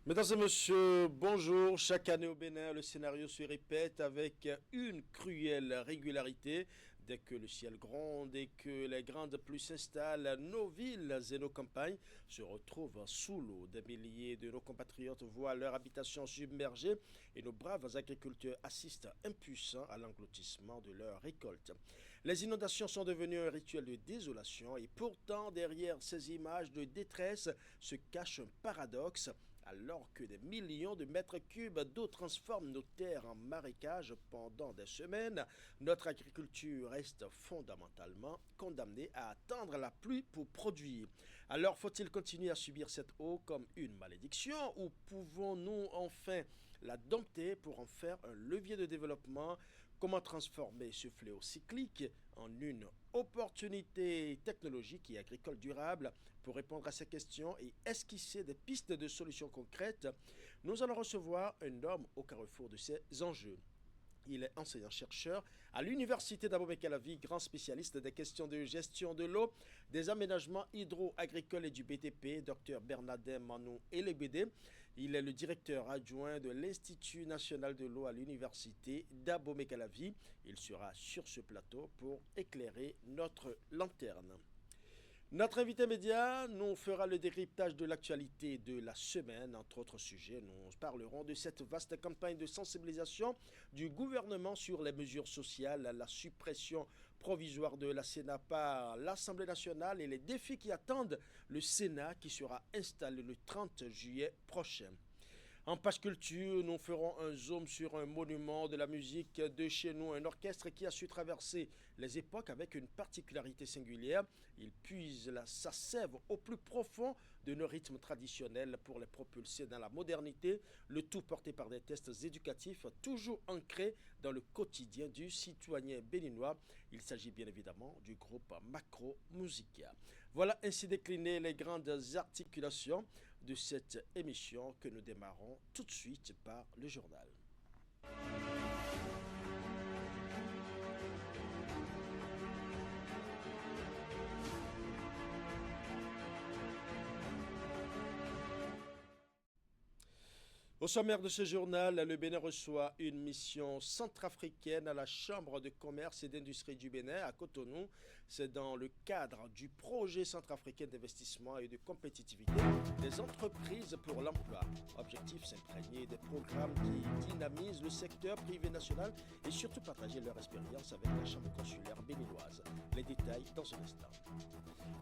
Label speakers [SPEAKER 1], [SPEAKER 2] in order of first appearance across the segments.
[SPEAKER 1] Mesdames et messieurs, bonjour. Chaque année au Bénin, le scénario se répète avec une cruelle régularité. Dès que le ciel gronde et que les grandes pluies s'installent, nos villes et nos campagnes se retrouvent sous l'eau. Des milliers de nos compatriotes voient leur habitation submergée et nos braves agriculteurs assistent impuissants à l'engloutissement de leurs récoltes. Les inondations sont devenues un rituel de désolation et pourtant derrière ces images de détresse se cache un paradoxe. Alors que des millions de mètres cubes d'eau transforment nos terres en marécages pendant des semaines, notre agriculture reste fondamentalement condamnée à attendre la pluie pour produire. Alors faut-il continuer à subir cette eau comme une malédiction ou pouvons-nous enfin la dompter pour en faire un levier de développement? Comment transformer ce fléau cyclique en une opportunité technologique et agricole durable? Pour répondre à ces questions et esquisser des pistes de solutions concrètes, nous allons recevoir un homme au carrefour de ces enjeux. Il est enseignant-chercheur à l'Université d'Abomey-Calavi, grand spécialiste des questions de gestion de l'eau, des aménagements hydro-agricoles et du BTP, Dr Bernardin Manou Elegbede. Il est le directeur adjoint de l'Institut national de l'eau à l'Université d'Abomey-Calavi. Il sera sur ce plateau pour éclairer notre lanterne. Notre invité média nous fera le décryptage de l'actualité de la semaine. Entre autres sujets, nous parlerons de cette vaste campagne de sensibilisation du gouvernement sur les mesures sociales, la suppression provisoire de la Sénat par l'Assemblée nationale et les défis qui attendent le Sénat qui sera installé le 30 juillet prochain. En page culture, nous ferons un zoom sur un monument de la musique de chez nous, un orchestre qui a su traverser les époques avec une particularité singulière. Il puise sa sève au plus profond de nos rythmes traditionnels pour les propulser dans la modernité, le tout porté par des tests éducatifs toujours ancrés dans le quotidien du citoyen béninois. Il s'agit bien évidemment du groupe Macro Musica. Voilà ainsi déclinées les grandes articulations de cette émission que nous démarrons tout de suite par le journal. Au sommaire de ce journal, le Bénin reçoit une mission centrafricaine à la Chambre de commerce et d'industrie du Bénin à Cotonou. C'est dans le cadre du projet centrafricain d'investissement et de compétitivité des entreprises pour l'emploi. Objectif, s'imprégner des programmes qui dynamisent le secteur privé national et surtout partager leur expérience avec la Chambre consulaire béninoise. Les détails dans un instant.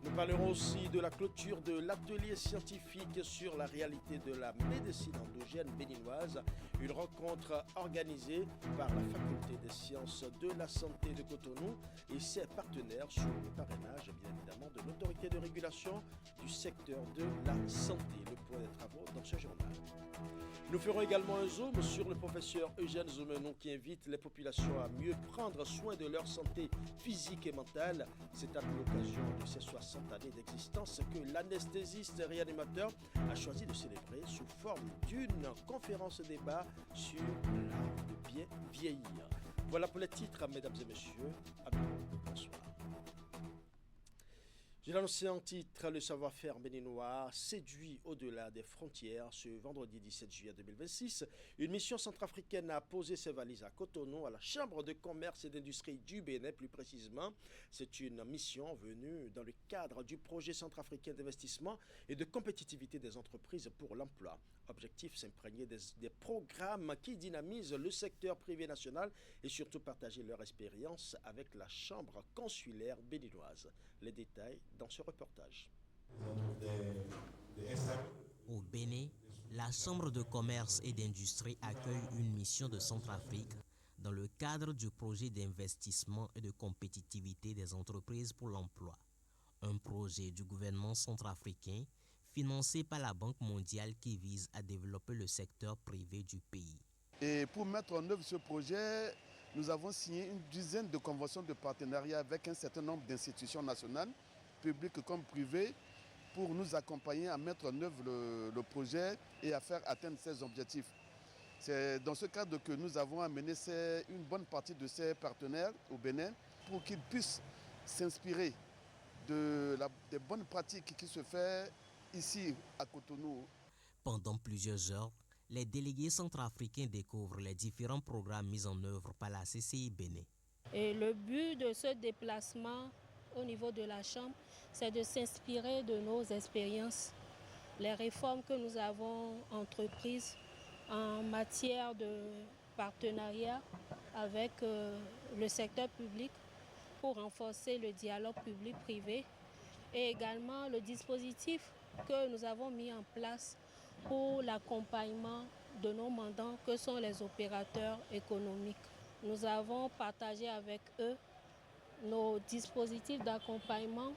[SPEAKER 1] Nous parlerons aussi de la clôture de l'atelier scientifique sur la réalité de la médecine endogène béninoise, une rencontre organisée par la Faculté des sciences de la santé de Cotonou et ses partenaires sous le parrainage, bien évidemment, de l'autorité de régulation du secteur de la santé. Le point des travaux dans ce journal. Nous ferons également un zoom sur le professeur Eugène Zoumenon qui invite les populations à mieux prendre soin de leur santé physique et mentale. C'est à l'occasion de ces 60 années d'existence que l'anesthésiste réanimateur a choisi de célébrer sous forme d'une conférence-débat sur l'art de bien vieillir. Voilà pour les titres, mesdames et messieurs. À bientôt. Bonsoir. J'ai annoncé en titre, le savoir-faire béninois séduit au-delà des frontières. Ce vendredi 17 juillet 2026, une mission centrafricaine a posé ses valises à Cotonou, à la Chambre de commerce et d'industrie du Bénin plus précisément. C'est une mission venue dans le cadre du projet centrafricain d'investissement et de compétitivité des entreprises pour l'emploi. Objectif, s'imprégner des programmes qui dynamisent le secteur privé national et surtout partager leur expérience avec la Chambre consulaire béninoise. Les détails dans ce reportage.
[SPEAKER 2] Au Bénin, la Chambre de commerce et d'industrie accueille une mission de Centrafrique dans le cadre du projet d'investissement et de compétitivité des entreprises pour l'emploi, un projet du gouvernement centrafricain financé par la Banque mondiale qui vise à développer le secteur privé du pays.
[SPEAKER 3] Et pour mettre en œuvre ce projet, nous avons signé une dizaine de conventions de partenariat avec un certain nombre d'institutions nationales, publiques comme privées, pour nous accompagner à mettre en œuvre le projet et à faire atteindre ces objectifs. C'est dans ce cadre que nous avons amené une bonne partie de ces partenaires au Bénin pour qu'ils puissent s'inspirer des bonnes pratiques qui se font ici à Cotonou.
[SPEAKER 2] Pendant plusieurs heures, les délégués centrafricains découvrent les différents programmes mis en œuvre par la CCI Bénin.
[SPEAKER 4] Et le but de ce déplacement au niveau de la Chambre, c'est de s'inspirer de nos expériences, les réformes que nous avons entreprises en matière de partenariat avec le secteur public pour renforcer le dialogue public-privé et également le dispositif que nous avons mis en place pour l'accompagnement de nos mandants que sont les opérateurs économiques. Nous avons partagé avec eux nos dispositifs d'accompagnement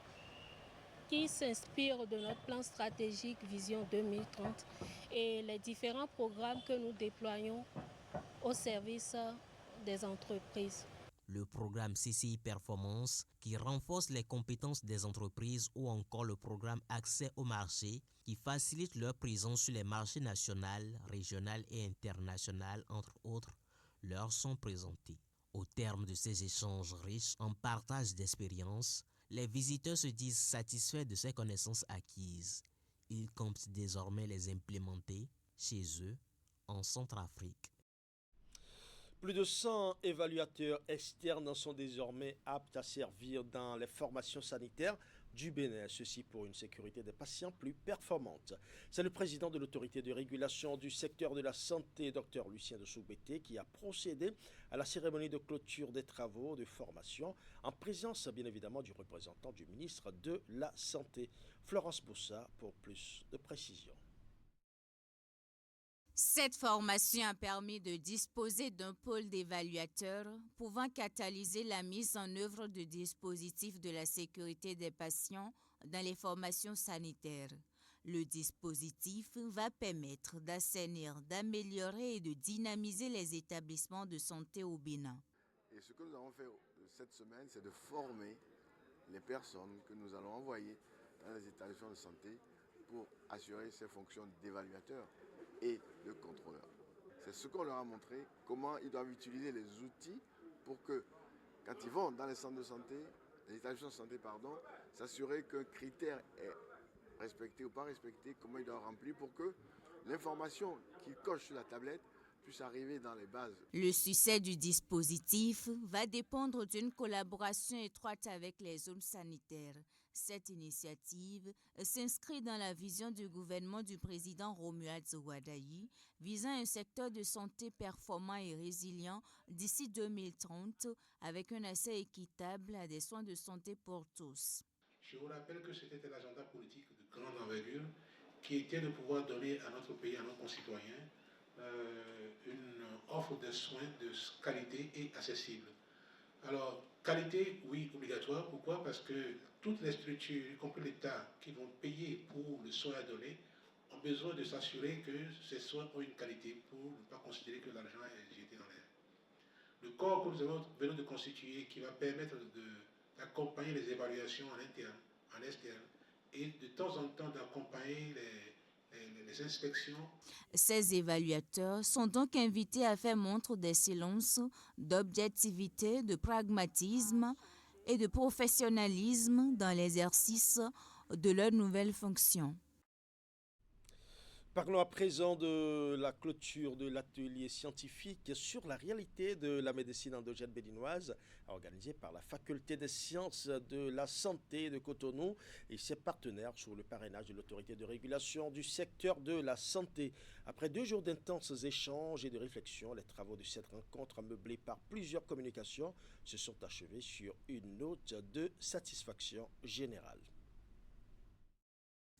[SPEAKER 4] qui s'inspirent de notre plan stratégique Vision 2030 et les différents programmes que nous déployons au service des entreprises.
[SPEAKER 2] Le programme CCI Performance qui renforce les compétences des entreprises ou encore le programme Accès au marché qui facilite leur présence sur les marchés national, régional et international, entre autres, leur sont présentés. Au terme de ces échanges riches en partage d'expériences, les visiteurs se disent satisfaits de ces connaissances acquises. Ils comptent désormais les implémenter chez eux en Centrafrique.
[SPEAKER 1] Plus de 100 évaluateurs externes sont désormais aptes à servir dans les formations sanitaires du Bénin, ceci pour une sécurité des patients plus performante. C'est le président de l'autorité de régulation du secteur de la santé, Dr Lucien de Soubété, qui a procédé à la cérémonie de clôture des travaux de formation en présence bien évidemment du représentant du ministre de la Santé. Florence Boussa pour plus de précisions.
[SPEAKER 5] Cette formation a permis de disposer d'un pôle d'évaluateurs pouvant catalyser la mise en œuvre de dispositifs de la sécurité des patients dans les formations sanitaires. Le dispositif va permettre d'assainir, d'améliorer et de dynamiser les établissements de santé au Bénin.
[SPEAKER 6] Et ce que nous avons fait cette semaine, c'est de former les personnes que nous allons envoyer dans les établissements de santé pour assurer ces fonctions d'évaluateurs et de contrôleurs. C'est ce qu'on leur a montré, comment ils doivent utiliser les outils pour que, quand ils vont dans les centres de santé, les établissements de santé, s'assurer qu'un critère est respecté ou pas respecté, comment ils doivent remplir pour que l'information qu'ils cochent sur la tablette puisse arriver dans les bases.
[SPEAKER 5] Le succès du dispositif va dépendre d'une collaboration étroite avec les zones sanitaires. Cette initiative s'inscrit dans la vision du gouvernement du président Romuald Zouadaï visant un secteur de santé performant et résilient d'ici 2030 avec un accès équitable à des soins de santé pour tous.
[SPEAKER 7] Je vous rappelle que c'était l'agenda politique de grande envergure qui était de pouvoir donner à notre pays, à nos concitoyens, une offre de soins de qualité et accessible. Alors, qualité, oui, obligatoire. Pourquoi? Parce que toutes les structures, y compris l'État, qui vont payer pour le soin à donner, ont besoin de s'assurer que ces soins ont une qualité pour ne pas considérer que l'argent est jeté dans l'air. Le corps que nous venons de constituer, qui va permettre d'accompagner les évaluations en interne, en externe, et de temps en temps d'accompagner les inspections.
[SPEAKER 5] Ces évaluateurs sont donc invités à faire montre d'excellence, d'objectivité, de pragmatisme et de professionnalisme dans l'exercice de leurs nouvelles fonctions.
[SPEAKER 1] Parlons à présent de la clôture de l'atelier scientifique sur la réalité de la médecine endogène béninoise, organisé par la Faculté des sciences de la santé de Cotonou et ses partenaires sous le parrainage de l'autorité de régulation du secteur de la santé. Après 2 jours d'intenses échanges et de réflexions, les travaux de cette rencontre meublée par plusieurs communications se sont achevés sur une note de satisfaction générale.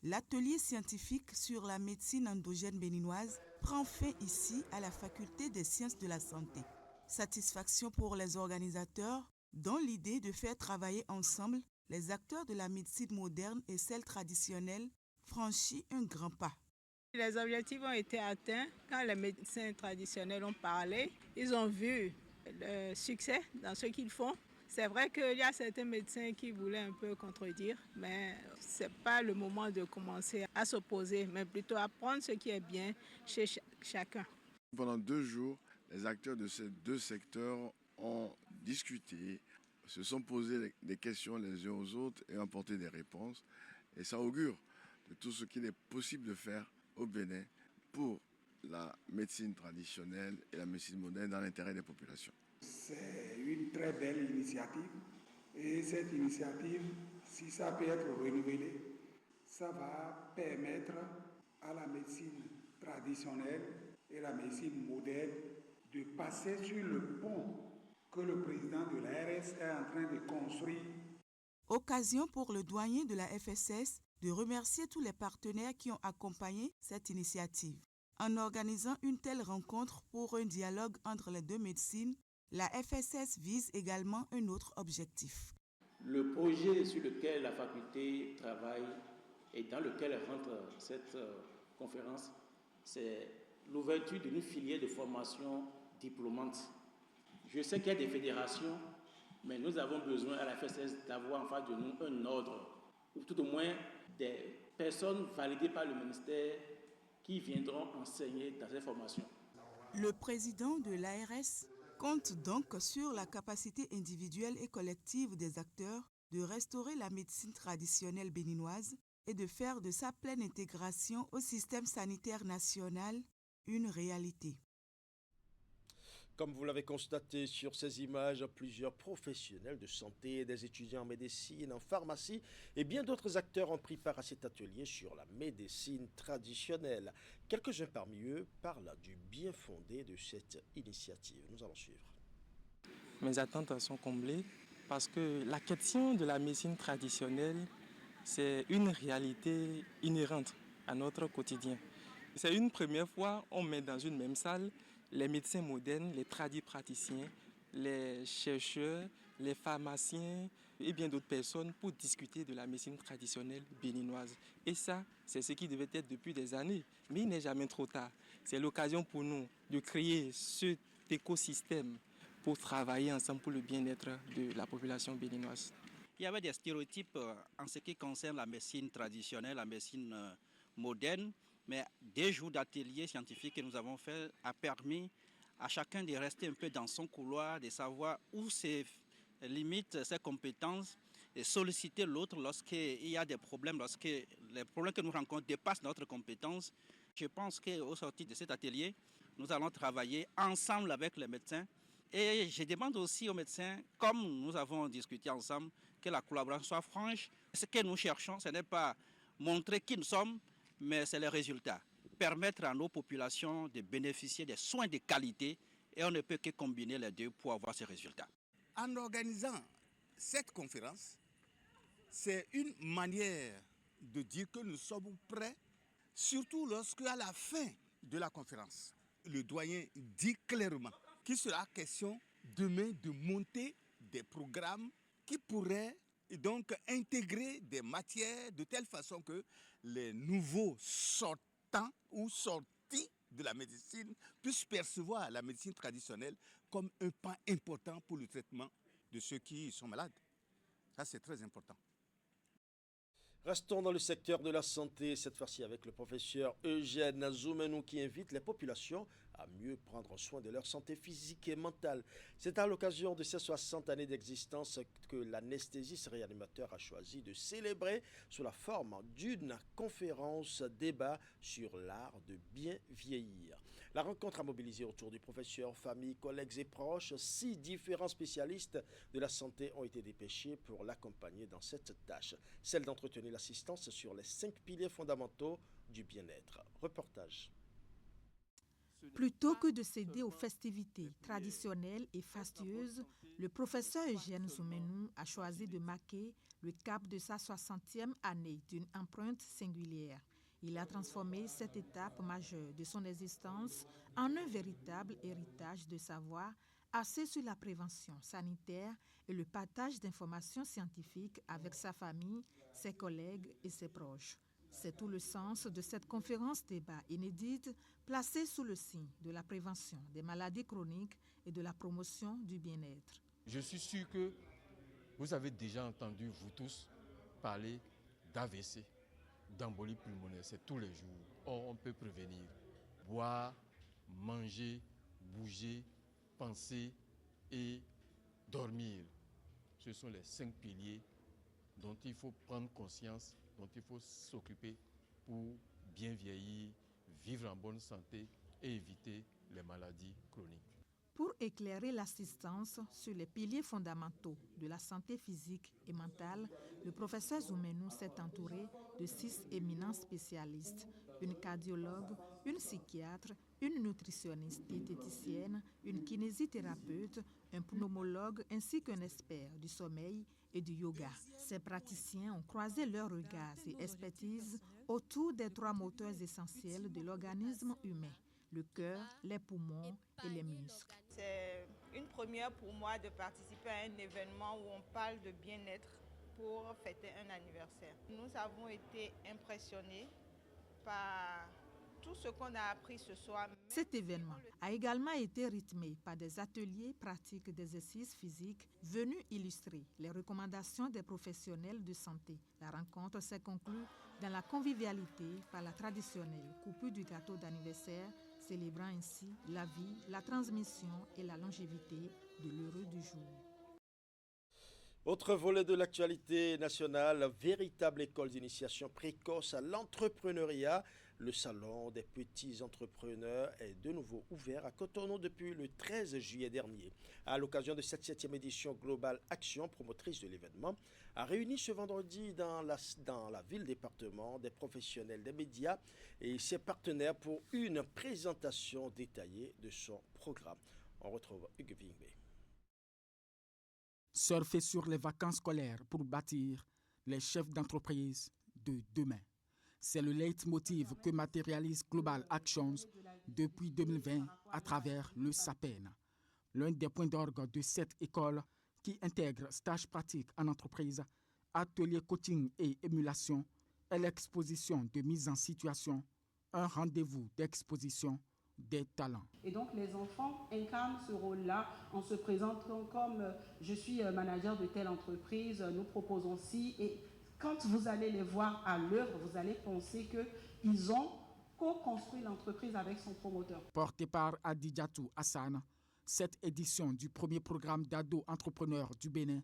[SPEAKER 8] L'atelier scientifique sur la médecine endogène béninoise prend fin ici à la Faculté des sciences de la santé. Satisfaction pour les organisateurs, dont l'idée de faire travailler ensemble les acteurs de la médecine moderne et celle traditionnelle franchit un grand pas.
[SPEAKER 9] Les objectifs ont été atteints. Quand les médecins traditionnels ont parlé, ils ont vu le succès dans ce qu'ils font. C'est vrai qu'il y a certains médecins qui voulaient un peu contredire, mais ce n'est pas le moment de commencer à s'opposer, mais plutôt à prendre ce qui est bien chez chacun.
[SPEAKER 6] Pendant 2 jours, les acteurs de ces 2 secteurs ont discuté, se sont posés des questions les uns aux autres et ont apporté des réponses. Et ça augure de tout ce qu'il est possible de faire au Bénin pour la médecine traditionnelle et la médecine moderne dans l'intérêt des populations.
[SPEAKER 10] C'est une très belle initiative et cette initiative, si ça peut être renouvelé, ça va permettre à la médecine traditionnelle et la médecine moderne de passer sur le pont que le président de l'ARS est en train de construire.
[SPEAKER 8] Occasion pour le doyen de la FSS de remercier tous les partenaires qui ont accompagné cette initiative. En organisant une telle rencontre pour un dialogue entre les deux médecines, la FSS vise également un autre objectif.
[SPEAKER 11] Le projet sur lequel la faculté travaille et dans lequel rentre cette conférence, c'est l'ouverture d'une filière de formation diplômante. Je sais qu'il y a des fédérations, mais nous avons besoin à la FSS d'avoir en face de nous un ordre, ou tout au moins des personnes validées par le ministère qui viendront enseigner dans ces formations.
[SPEAKER 8] Le président de l'ARS compte donc sur la capacité individuelle et collective des acteurs de restaurer la médecine traditionnelle béninoise et de faire de sa pleine intégration au système sanitaire national une réalité.
[SPEAKER 1] Comme vous l'avez constaté sur ces images, plusieurs professionnels de santé, des étudiants en médecine, en pharmacie et bien d'autres acteurs ont pris part à cet atelier sur la médecine traditionnelle. Quelques-uns parmi eux parlent du bien fondé de cette initiative. Nous allons suivre.
[SPEAKER 12] Mes attentes sont comblées parce que la question de la médecine traditionnelle, c'est une réalité inhérente à notre quotidien. C'est une première fois on met dans une même salle les médecins modernes, les praticiens, les chercheurs, les pharmaciens et bien d'autres personnes pour discuter de la médecine traditionnelle béninoise. Et ça, c'est ce qui devait être depuis des années. Mais il n'est jamais trop tard. C'est l'occasion pour nous de créer cet écosystème pour travailler ensemble pour le bien-être de la population béninoise.
[SPEAKER 13] Il y avait des stéréotypes en ce qui concerne la médecine traditionnelle, la médecine moderne. Mais des jours d'ateliers scientifiques que nous avons fait a permis à chacun de rester un peu dans son couloir, de savoir où ses limites, ses compétences, et solliciter l'autre lorsqu'il y a des problèmes, lorsque les problèmes que nous rencontrons dépassent notre compétence. Je pense qu'au sortir de cet atelier, nous allons travailler ensemble avec les médecins. Et je demande aussi aux médecins, comme nous avons discuté ensemble, que la collaboration soit franche. Ce que nous cherchons, ce n'est pas montrer qui nous sommes, mais c'est le résultat. Permettre à nos populations de bénéficier des soins de qualité et on ne peut que combiner les deux pour avoir ces résultats.
[SPEAKER 14] En organisant cette conférence, c'est une manière de dire que nous sommes prêts, surtout lorsque à la fin de la conférence, le doyen dit clairement qu'il sera question demain de monter des programmes qui pourraient donc intégrer des matières de telle façon que les nouveaux sortants ou sortis de la médecine puissent percevoir la médecine traditionnelle comme un pas important pour le traitement de ceux qui sont malades. Ça, c'est très important.
[SPEAKER 1] Restons dans le secteur de la santé, cette fois-ci avec le professeur Eugène Zoumenou qui invite les populations à mieux prendre soin de leur santé physique et mentale. C'est à l'occasion de ces 60 années d'existence que l'anesthésiste réanimateur a choisi de célébrer sous la forme d'une conférence débat sur l'art de bien vieillir. La rencontre a mobilisé autour du professeur, famille, collègues et proches. 6 différents spécialistes de la santé ont été dépêchés pour l'accompagner dans cette tâche, celle d'entretenir l'assistance sur les 5 piliers fondamentaux du bien-être. Reportage.
[SPEAKER 15] Plutôt que de céder aux festivités traditionnelles et fastueuses, le professeur Eugène Zoumenou a choisi de marquer le cap de sa 60e année d'une empreinte singulière. Il a transformé cette étape majeure de son existence en un véritable héritage de savoir axé sur la prévention sanitaire et le partage d'informations scientifiques avec sa famille, ses collègues et ses proches. C'est tout le sens de cette conférence débat inédite placée sous le signe de la prévention des maladies chroniques et de la promotion du bien-être.
[SPEAKER 16] Je suis sûr que vous avez déjà entendu, vous tous, parler d'AVC, d'embolie pulmonaire, c'est tous les jours. Or, on peut prévenir. Boire, manger, bouger, penser et dormir. Ce sont les 5 piliers dont il faut prendre conscience, dont il faut s'occuper pour bien vieillir vivre en bonne santé et éviter les maladies chroniques.
[SPEAKER 15] Pour éclairer l'assistance sur les piliers fondamentaux de la santé physique et mentale, le professeur Zoumenou s'est entouré de 6 éminents spécialistes, une cardiologue, une psychiatre, une nutritionniste diététicienne, une kinésithérapeute, un pneumologue ainsi qu'un expert du sommeil et du yoga. Ces praticiens ont croisé leurs regards et expertises autour des 3 moteurs essentiels de l'organisme humain: le cœur, les poumons et les muscles.
[SPEAKER 9] C'est une première pour moi de participer à un événement où on parle de bien-être pour fêter un anniversaire. Nous avons été impressionnés par tout ce qu'on a appris ce soir.
[SPEAKER 15] Cet événement a également été rythmé par des ateliers pratiques d'exercices physiques venus illustrer les recommandations des professionnels de santé. La rencontre s'est conclue dans la convivialité par la traditionnelle coupure du gâteau d'anniversaire, célébrant ainsi la vie, la transmission et la longévité de l'heureux du jour.
[SPEAKER 1] Autre volet de l'actualité nationale, véritable école d'initiation précoce à l'entrepreneuriat. Le salon des petits entrepreneurs est de nouveau ouvert à Cotonou depuis le 13 juillet dernier. À l'occasion de cette 7e édition Global Action, promotrice de l'événement, a réuni ce vendredi dans la ville-département des professionnels des médias et ses partenaires pour une présentation détaillée de son programme. On retrouve Hugues Vingbe.
[SPEAKER 17] Surfer sur les vacances scolaires pour bâtir les chefs d'entreprise de demain. C'est le leitmotiv que matérialise Global Actions depuis 2020 à travers le SAPEN, l'un des points d'orgue de cette école qui intègre stages pratiques en entreprise, ateliers coaching et émulation et l'exposition de mise en situation, un rendez-vous d'exposition des talents.
[SPEAKER 18] Et donc les enfants incarnent ce rôle-là en se présentant comme je suis manager de telle entreprise, nous proposons ci, et quand vous allez les voir à l'œuvre, vous allez penser qu'ils ont co-construit l'entreprise avec son promoteur.
[SPEAKER 17] Porté par Adidjatou Hassan, cette édition du premier programme d'ados entrepreneurs du Bénin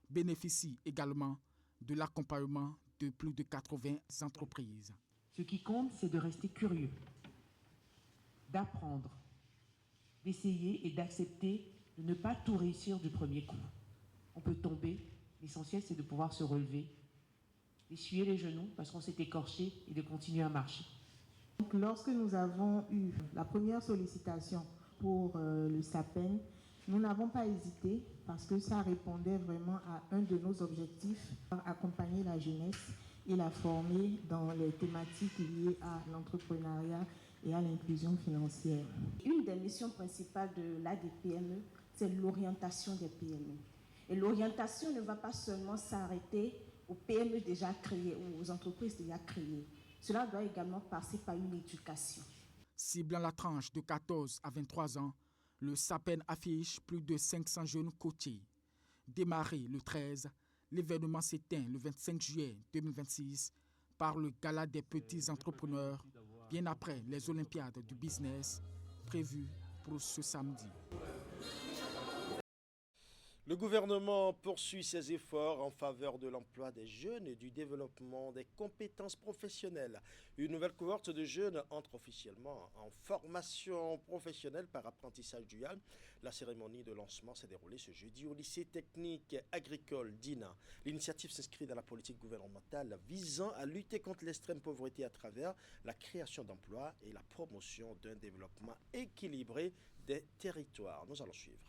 [SPEAKER 17] bénéficie également de l'accompagnement de plus de 80 entreprises.
[SPEAKER 19] Ce qui compte, c'est de rester curieux, d'apprendre, d'essayer et d'accepter de ne pas tout réussir du premier coup. On peut tomber, l'essentiel c'est de pouvoir se relever, d'essuyer les genoux parce qu'on s'est écorché et de continuer à marcher.
[SPEAKER 20] Donc, lorsque nous avons eu la première sollicitation pour le SAPEN, nous n'avons pas hésité parce que ça répondait vraiment à un de nos objectifs, accompagner la jeunesse et la former dans les thématiques liées à l'entrepreneuriat et à l'inclusion financière.
[SPEAKER 18] Une des missions principales de l'ADPME, c'est l'orientation des PME. Et l'orientation ne va pas seulement s'arrêter aux PME déjà créées ou aux entreprises déjà créées. Cela doit également passer par une éducation.
[SPEAKER 17] Ciblant la tranche de 14 à 23 ans, le SAPEN affiche plus de 500 jeunes coachés. Démarré le 13, l'événement s'éteint le 25 juillet 2026 par le Gala des petits entrepreneurs, bien après les Olympiades du business prévues pour ce samedi.
[SPEAKER 1] Le gouvernement poursuit ses efforts en faveur de l'emploi des jeunes et du développement des compétences professionnelles. Une nouvelle cohorte de jeunes entre officiellement en formation professionnelle par apprentissage dual. La cérémonie de lancement s'est déroulée ce jeudi au lycée technique agricole d'Ina. L'initiative s'inscrit dans la politique gouvernementale visant à lutter contre l'extrême pauvreté à travers la création d'emplois et la promotion d'un développement équilibré des territoires. Nous allons suivre.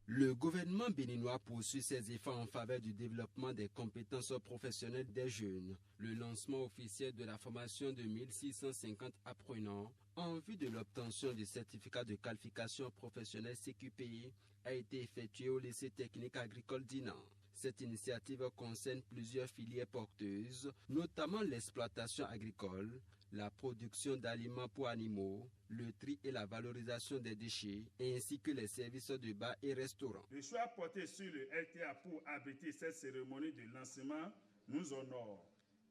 [SPEAKER 21] Le gouvernement béninois poursuit ses efforts en faveur du développement des compétences professionnelles des jeunes. Le lancement officiel de la formation de 1650 apprenants en vue de l'obtention du certificat de qualification professionnelle CQPI a été effectué au lycée technique agricole d'Ina. Cette initiative concerne plusieurs filières porteuses, notamment l'exploitation agricole, la production d'aliments pour animaux, le tri et la valorisation des déchets, ainsi que les services de bar et restaurants.
[SPEAKER 22] Le choix porté sur le LTA pour abriter cette cérémonie de lancement nous honore.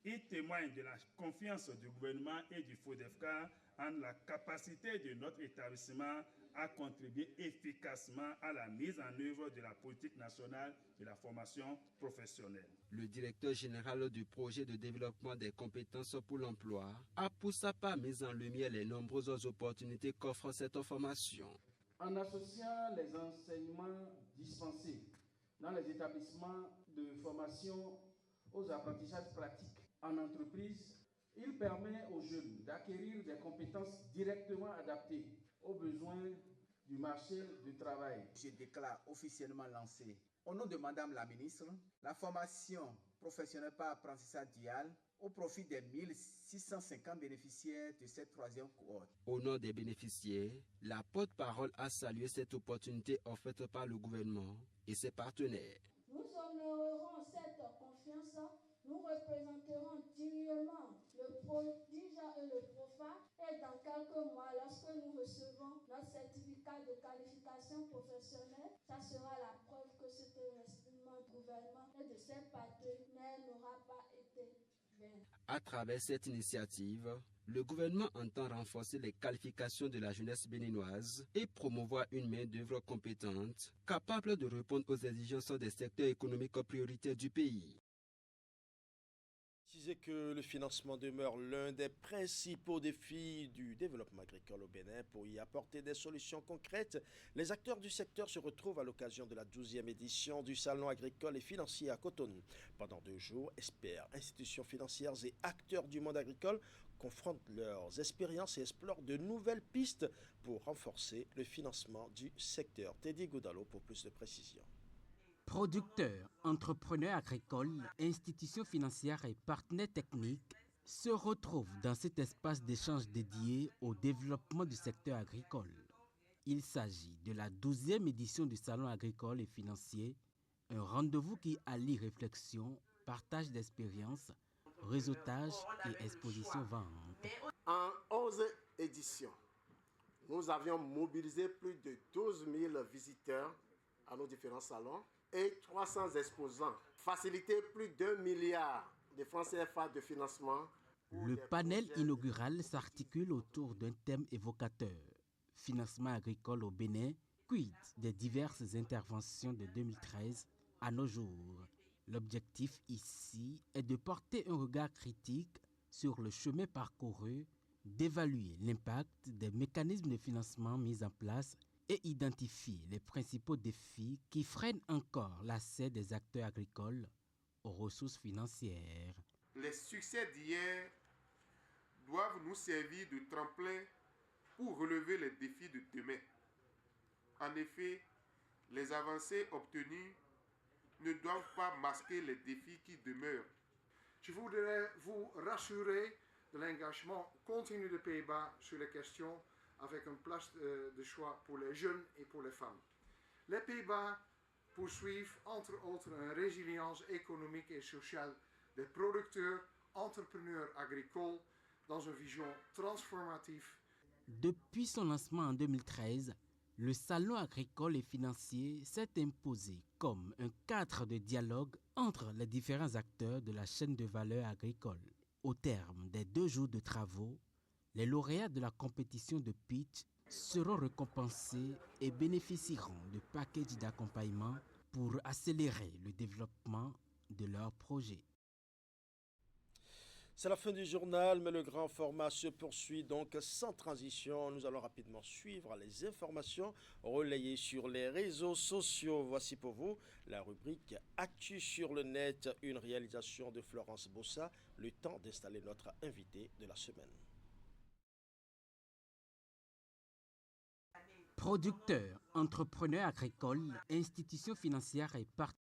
[SPEAKER 22] Il témoigne de la confiance du gouvernement et du FODEFCA en la capacité de notre établissement a contribué efficacement à la mise en œuvre de la politique nationale de la formation professionnelle.
[SPEAKER 21] Le directeur général du projet de développement des compétences pour l'emploi a pour sa part mis en lumière les nombreuses opportunités qu'offre cette formation.
[SPEAKER 3] En associant les enseignements dispensés dans les établissements de formation aux apprentissages pratiques en entreprise, il permet aux jeunes d'acquérir des compétences directement adaptées aux besoins du marché du travail.
[SPEAKER 4] Je déclare officiellement lancé, au nom de Madame la Ministre, la formation professionnelle par apprentissage dual au profit des 1650 bénéficiaires de cette troisième cohorte.
[SPEAKER 21] Au nom des bénéficiaires, la porte-parole a salué cette opportunité offerte par le gouvernement et ses partenaires.
[SPEAKER 23] Nous honorerons cette confiance, nous représenterons dignement le prodige et le profane, et dans quelques mois, lorsque nous recevons notre certificat de qualification professionnelle, ça sera la preuve que cet investissement du gouvernement et de ses partenaires n'aura pas été vain.
[SPEAKER 21] À travers cette initiative, le gouvernement entend renforcer les qualifications de la jeunesse béninoise et promouvoir une main-d'œuvre compétente, capable de répondre aux exigences des secteurs économiques prioritaires du pays.
[SPEAKER 1] Préciser que le financement demeure l'un des principaux défis du développement agricole au Bénin. Pour y apporter des solutions concrètes, les acteurs du secteur se retrouvent à l'occasion de la 12e édition du Salon agricole et financier à Cotonou. Pendant 2 jours, experts, institutions financières et acteurs du monde agricole confrontent leurs expériences et explorent de nouvelles pistes pour renforcer le financement du secteur. Teddy Goudalo pour plus de précisions.
[SPEAKER 24] Producteurs, entrepreneurs agricoles, institutions financières et partenaires techniques se retrouvent dans cet espace d'échange dédié au développement du secteur agricole. Il s'agit de la 12e édition du Salon agricole et financier, un rendez-vous qui allie réflexion, partage d'expériences, réseautage et exposition-vente.
[SPEAKER 25] En 11 éditions, nous avions mobilisé plus de 12 000 visiteurs à nos différents salons et 300 exposants, facilité plus d'1 milliard de francs CFA de financement.
[SPEAKER 24] Le panel inaugural s'articule autour d'un thème évocateur, financement agricole au Bénin, quid des diverses interventions de 2013 à nos jours. L'objectif ici est de porter un regard critique sur le chemin parcouru, d'évaluer l'impact des mécanismes de financement mis en place et identifier les principaux défis qui freinent encore l'accès des acteurs agricoles aux ressources financières.
[SPEAKER 26] Les succès d'hier doivent nous servir de tremplin pour relever les défis de demain. En effet, les avancées obtenues ne doivent pas masquer les défis qui demeurent.
[SPEAKER 10] Je voudrais vous rassurer de l'engagement continu des Pays-Bas sur les questions avec une place de choix pour les jeunes et pour les femmes. Les Pays-Bas poursuivent entre autres une résilience économique et sociale des producteurs, entrepreneurs agricoles dans une vision transformative.
[SPEAKER 24] Depuis son lancement en 2013, le Salon agricole et financier s'est imposé comme un cadre de dialogue entre les différents acteurs de la chaîne de valeur agricole. Au terme des 2 jours de travaux, les lauréats de la compétition de pitch seront récompensés et bénéficieront de packages d'accompagnement pour accélérer le développement de leurs projets.
[SPEAKER 1] C'est la fin du journal, mais le grand format se poursuit donc sans transition. Nous allons rapidement suivre les informations relayées sur les réseaux sociaux. Voici pour vous la rubrique Actu sur le net, une réalisation de Florence Bossa. Le temps d'installer notre invité de la semaine.
[SPEAKER 24] Producteurs, entrepreneurs agricoles, institutions financières et partenaires.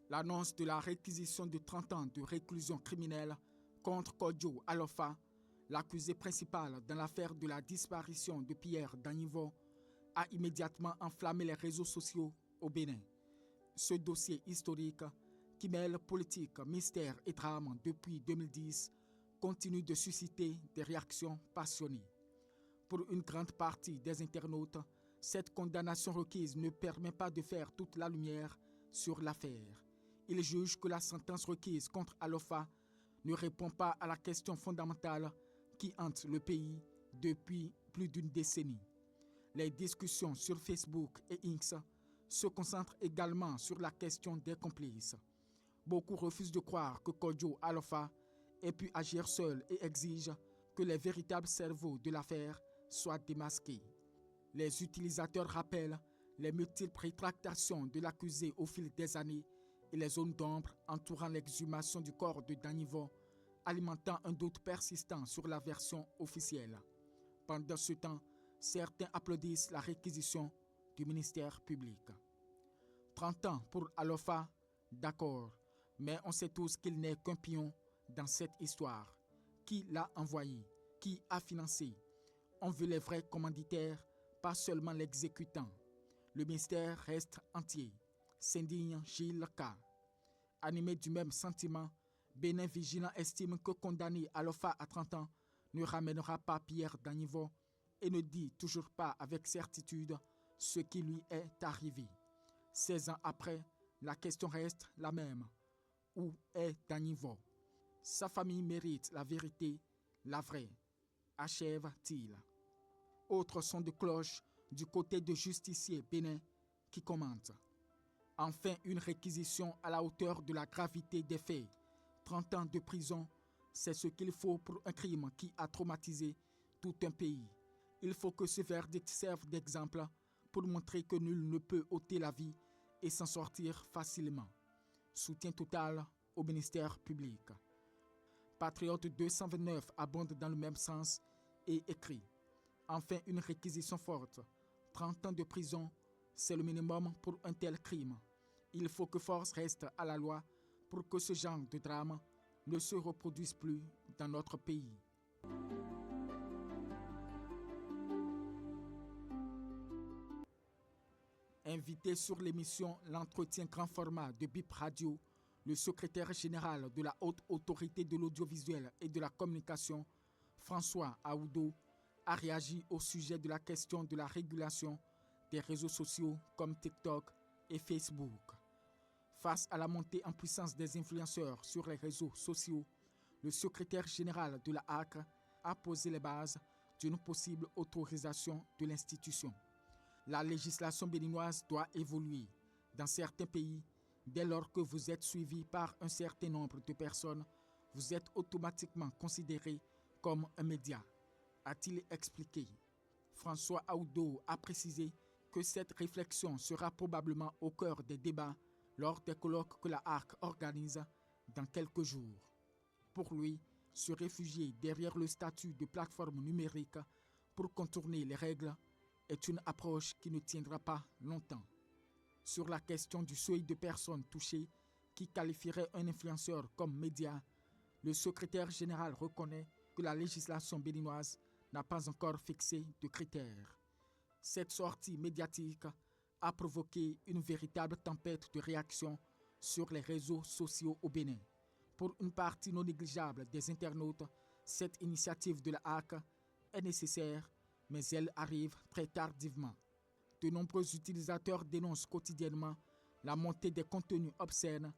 [SPEAKER 17] L'annonce de la réquisition de 30 ans de réclusion criminelle contre Kodjo Alofa, l'accusé principal dans l'affaire de la disparition de Pierre Danivo, a immédiatement enflammé les réseaux sociaux au Bénin. Ce dossier historique, qui mêle politique, mystère et drame depuis 2010, continue de susciter des réactions passionnées. Pour une grande partie des internautes, cette condamnation requise ne permet pas de faire toute la lumière sur l'affaire. Ils jugent que la sentence requise contre Alofa ne répond pas à la question fondamentale qui hante le pays depuis plus d'une décennie. Les discussions sur Facebook et X se concentrent également sur la question des complices. Beaucoup refusent de croire que Kodjo Alpha ait pu agir seul et exigent que les véritables cerveaux de l'affaire soient démasqués. Les utilisateurs rappellent les multiples rétractations de l'accusé au fil des années et les zones d'ombre entourant l'exhumation du corps de Danivo, alimentant un doute persistant sur la version officielle. Pendant ce temps, certains applaudissent la réquisition du ministère public. 30 ans pour Alpha, d'accord, mais on sait tous qu'il n'est qu'un pion dans cette histoire. Qui l'a envoyé? Qui a financé? On veut les vrais commanditaires, pas seulement l'exécutant. Le mystère reste entier, s'indigne Gilles K. Animé du même sentiment, Bénin Vigilant estime que condamner Alpha à 30 ans ne ramènera pas Pierre Danivo et ne dit toujours pas avec certitude ce qui lui est arrivé. 16 ans après, la question reste la même. Où est Danivo? Sa famille mérite la vérité, la vraie. Achève-t-il? Autre son de cloche du côté de justicier Bénin qui commente. Enfin, une réquisition à la hauteur de la gravité des faits. 30 ans de prison, c'est ce qu'il faut pour un crime qui a traumatisé tout un pays. Il faut que ce verdict serve d'exemple pour montrer que nul ne peut ôter la vie et s'en sortir facilement. Soutien total au ministère public. Patriote 229 abonde dans le même sens et écrit. Enfin, une réquisition forte. 30 ans de prison, c'est le minimum pour un tel crime. Il faut que force reste à la loi pour que ce genre de drame ne se reproduise plus dans notre pays. Invité sur l'émission L'entretien grand format de BIP Radio, le secrétaire général de la Haute Autorité de l'audiovisuel et de la communication, François Aoudou, a réagi au sujet de la question de la régulation des réseaux sociaux comme TikTok et Facebook. Face à la montée en puissance des influenceurs sur les réseaux sociaux, le secrétaire général de la HAC a posé les bases d'une possible autorisation de l'institution. La législation béninoise doit évoluer. Dans certains pays, dès lors que vous êtes suivi par un certain nombre de personnes, vous êtes automatiquement considéré comme un média, a-t-il expliqué. François Aoudou a précisé que cette réflexion sera probablement au cœur des débats lors des colloques que la HAC organise dans quelques jours. Pour lui, se réfugier derrière le statut de plateforme numérique pour contourner les règles est une approche qui ne tiendra pas longtemps. Sur la question du seuil de personnes touchées qui qualifierait un influenceur comme média, le secrétaire général reconnaît que la législation béninoise n'a pas encore fixé de critères. Cette sortie médiatique a provoqué une véritable tempête de réactions sur les réseaux sociaux au Bénin. Pour une partie non négligeable des internautes, cette initiative de la HAC est nécessaire, mais elle arrive très tardivement. De nombreux utilisateurs dénoncent quotidiennement la montée des contenus obscènes,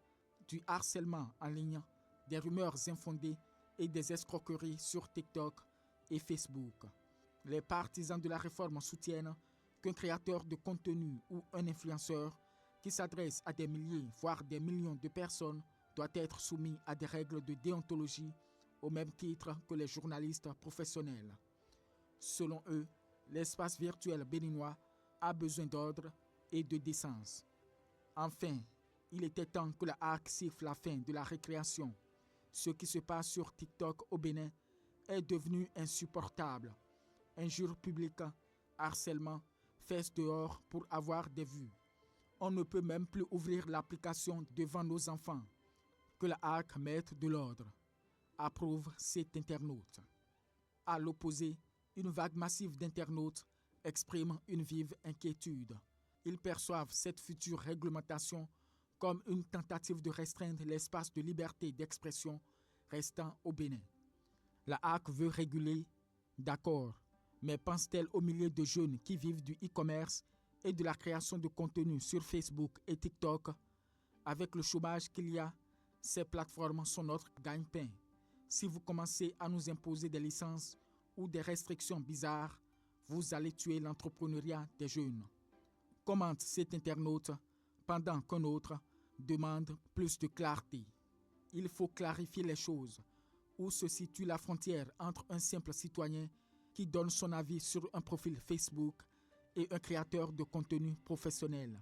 [SPEAKER 17] du harcèlement en ligne, des rumeurs infondées et des escroqueries sur TikTok et Facebook. Les partisans de la réforme soutiennent qu'un créateur de contenu ou un influenceur qui s'adresse à des milliers, voire des millions de personnes doit être soumis à des règles de déontologie au même titre que les journalistes professionnels. Selon eux, l'espace virtuel béninois a besoin d'ordre et de décence. Enfin, il était temps que la HAC siffle la fin de la récréation. Ce qui se passe sur TikTok au Bénin est devenu insupportable. Injures publiques, harcèlement, fesses dehors pour avoir des vues. On ne peut même plus ouvrir l'application devant nos enfants. Que la HAC mette de l'ordre, approuve cet internaute. À l'opposé, une vague massive d'internautes exprime une vive inquiétude. Ils perçoivent cette future réglementation comme une tentative de restreindre l'espace de liberté d'expression restant au Bénin. La HAC veut réguler, d'accord, mais pense-t-elle aux milliers de jeunes qui vivent du e-commerce et de la création de contenu sur Facebook et TikTok? Avec le chômage qu'il y a, ces plateformes sont notre gagne-pain. Si vous commencez à nous imposer des licences ou des restrictions bizarres, vous allez tuer l'entrepreneuriat des jeunes. Commente cet internaute pendant qu'un autre demande plus de clarté. Il faut clarifier les choses. Où se situe la frontière entre un simple citoyen qui donne son avis sur un profil Facebook et un créateur de contenu professionnel?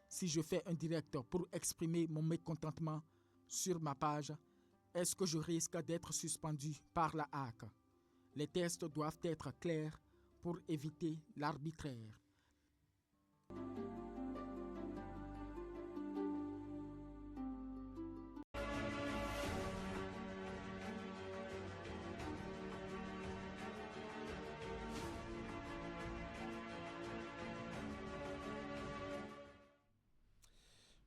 [SPEAKER 17] Si je fais un direct pour exprimer mon mécontentement sur ma page, est-ce que je risque d'être suspendu par la HAC? Les tests doivent être clairs pour éviter l'arbitraire.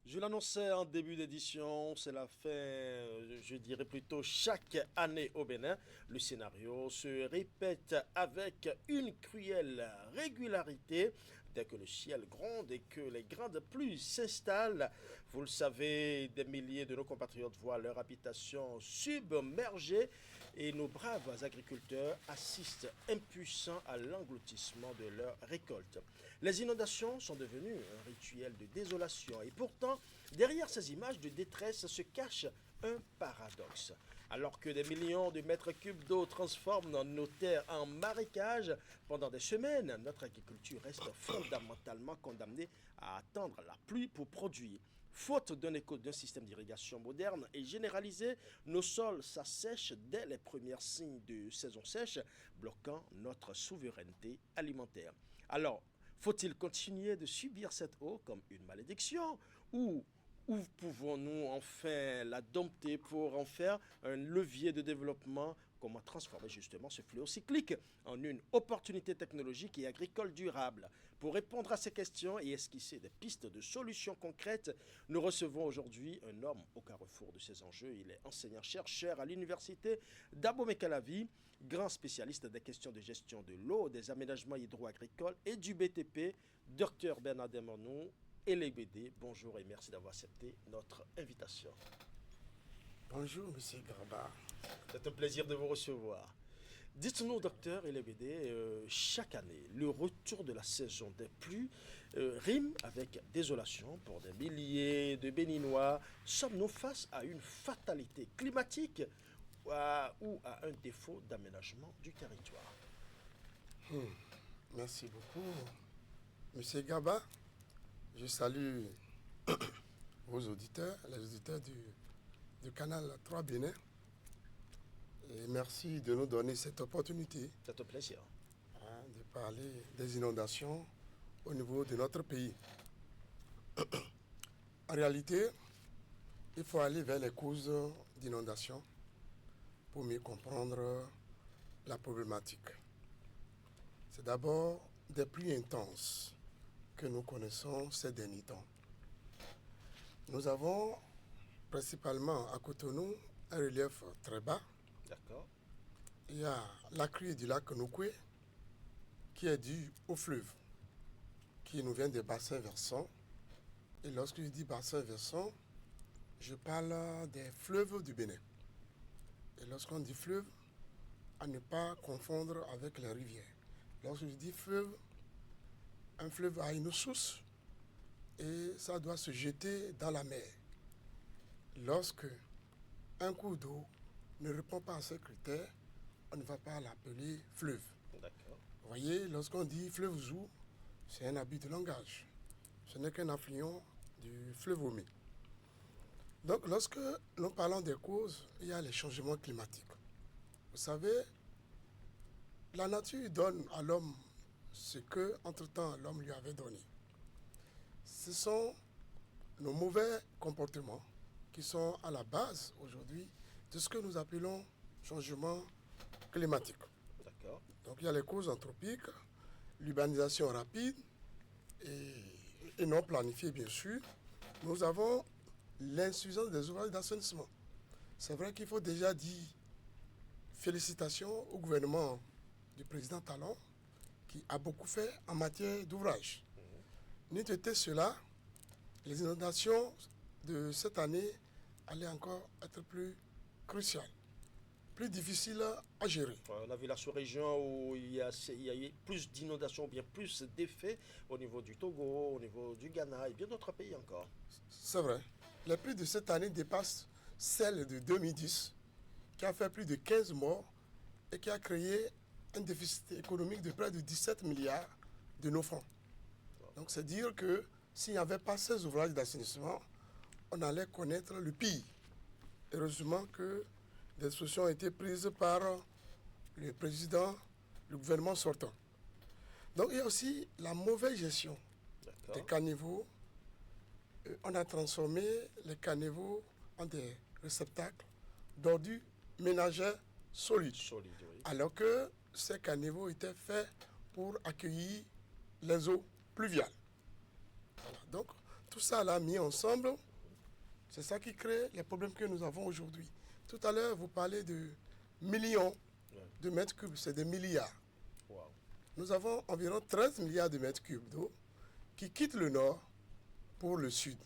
[SPEAKER 1] Je l'annonçais en début d'édition, c'est la fin, je dirais plutôt chaque année au Bénin. Le scénario se répète avec une cruelle régularité. Dès que le ciel gronde et que les grandes pluies s'installent, vous le savez, des milliers de nos compatriotes voient leur habitation submergée et nos braves agriculteurs assistent impuissants à l'engloutissement de leurs récoltes. Les inondations sont devenues un rituel de désolation et pourtant, derrière ces images de détresse se cache un paradoxe. Alors que des millions de mètres cubes d'eau transforment nos terres en marécages, pendant des semaines, notre agriculture reste fondamentalement condamnée à attendre la pluie pour produire. Faute d'un système d'irrigation moderne et généralisé, nos sols s'assèchent dès les premiers signes de saison sèche, bloquant notre souveraineté alimentaire. Alors, faut-il continuer de subir cette eau comme une malédiction ou pouvons-nous enfin la dompter pour en faire un levier de développement? Comment transformer justement ce fléau cyclique en une opportunité technologique et agricole durable? Pour répondre à ces questions et esquisser des pistes de solutions concrètes, nous recevons aujourd'hui un homme au carrefour de ces enjeux. Il est enseignant-chercheur à l'université d'Abomey-Calavi, grand spécialiste des questions de gestion de l'eau, des aménagements hydro-agricoles et du BTP, Dr Bernard Demonou, LBD. Bonjour et merci d'avoir accepté notre invitation.
[SPEAKER 2] Bonjour, M. Garba.
[SPEAKER 1] C'est un plaisir de vous recevoir. Dites-nous, docteur LBD, chaque année, le retour de la saison des pluies rime avec désolation pour des milliers de Béninois. Sommes-nous face à une fatalité climatique ou à un défaut d'aménagement du territoire?
[SPEAKER 2] Merci beaucoup, M. Gaba. Je salue vos auditeurs, les auditeurs du canal 3 Bénin. Et merci de nous donner cette opportunité.
[SPEAKER 1] C'est un plaisir.
[SPEAKER 2] De parler des inondations au niveau de notre pays. En réalité, il faut aller vers les causes d'inondations pour mieux comprendre la problématique. C'est d'abord des pluies intenses que nous connaissons ces derniers temps. Nous avons principalement à Cotonou un relief très bas.
[SPEAKER 1] D'accord.
[SPEAKER 2] Il y a la crue du lac Nokoué qui est due au fleuve qui nous vient des bassins versants. Et lorsque je dis bassins versants, je parle des fleuves du Bénin. Et lorsqu'on dit fleuve, à ne pas confondre avec les rivières. Lorsque je dis fleuve, un fleuve a une source et ça doit se jeter dans la mer. Lorsque un cours d'eau ne répond pas à ces critères, on ne va pas l'appeler fleuve.
[SPEAKER 1] D'accord.
[SPEAKER 2] Vous voyez, lorsqu'on dit fleuve Zou, c'est un abus de langage. Ce n'est qu'un affluent du fleuve Omé. Donc, lorsque nous parlons des causes, il y a les changements climatiques. Vous savez, la nature donne à l'homme ce que, entre-temps, l'homme lui avait donné. Ce sont nos mauvais comportements qui sont à la base, aujourd'hui, de ce que nous appelons changement climatique.
[SPEAKER 1] D'accord.
[SPEAKER 2] Donc, il y a les causes anthropiques, l'urbanisation rapide et non planifiée, bien sûr. Nous avons l'insuffisance des ouvrages d'assainissement. C'est vrai qu'il faut déjà dire félicitations au gouvernement du président Talon qui a beaucoup fait en matière d'ouvrage. N'eût été cela, les inondations de cette année allaient encore être plus cruciales. plus difficile à gérer.
[SPEAKER 1] On a vu la sous-région où il y a eu plus d'inondations, bien plus d'effets au niveau du Togo, au niveau du Ghana et bien d'autres pays encore.
[SPEAKER 2] C'est vrai. Les pluies de cette année dépassent celles de 2010, qui a fait plus de 15 morts et qui a créé un déficit économique de près de 17 milliards de nos francs. Donc c'est dire que s'il n'y avait pas ces ouvrages d'assainissement, on allait connaître le pire. Heureusement que des solutions ont été prises par le président, le gouvernement sortant. Donc il y a aussi la mauvaise gestion des caniveaux. On a transformé les caniveaux en des réceptacles d'ordures ménagères solides. Alors que ces caniveaux étaient faits pour accueillir les eaux pluviales. Voilà. Donc tout ça là mis ensemble, c'est ça qui crée les problèmes que nous avons aujourd'hui. Tout à l'heure, vous parlez de millions de mètres cubes, c'est des milliards.
[SPEAKER 1] Wow.
[SPEAKER 2] Nous avons environ 13 milliards de mètres cubes d'eau qui quittent le nord pour le sud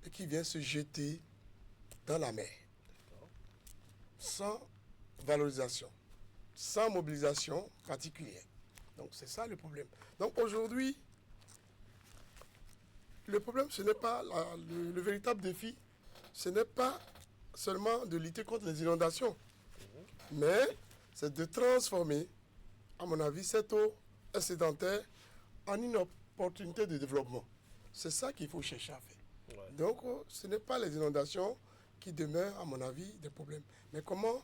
[SPEAKER 2] et qui viennent se jeter dans la mer. Sans valorisation, sans mobilisation particulière. Donc c'est ça le problème. Donc aujourd'hui, le problème, ce n'est pas le véritable défi, ce n'est pas seulement de lutter contre les inondations, mais c'est de transformer, à mon avis, cette eau excédentaire en une opportunité de développement. C'est ça qu'il faut chercher à faire. Ouais. Donc, ce n'est pas les inondations qui demeurent, à mon avis, des problèmes, mais comment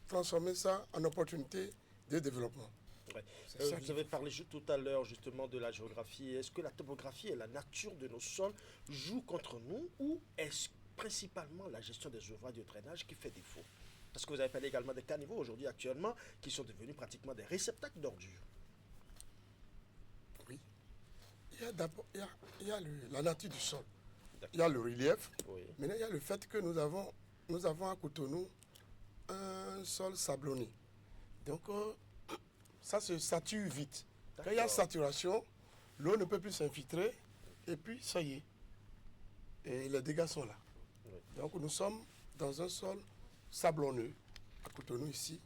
[SPEAKER 2] transformer ça en opportunité de développement.
[SPEAKER 1] Ouais. Vous avez parlé tout à l'heure justement de la géographie. Est-ce que la topographie et la nature de nos sols jouent contre nous ou est-ce principalement la gestion des ouvrages de drainage qui fait défaut? Parce que vous avez parlé également des caniveaux aujourd'hui actuellement qui sont devenus pratiquement des réceptacles d'ordures.
[SPEAKER 2] Oui. Il y a la nature du sol. Il y a le relief. Oui. Maintenant, il y a le fait que nous avons à Cotonou un sol sablonné. Donc, ça se sature vite. Quand il y a saturation, l'eau ne peut plus s'infiltrer et puis ça y est. Et les dégâts sont là. Oui. Donc nous sommes dans un sol sablonneux, à Cotonou ici.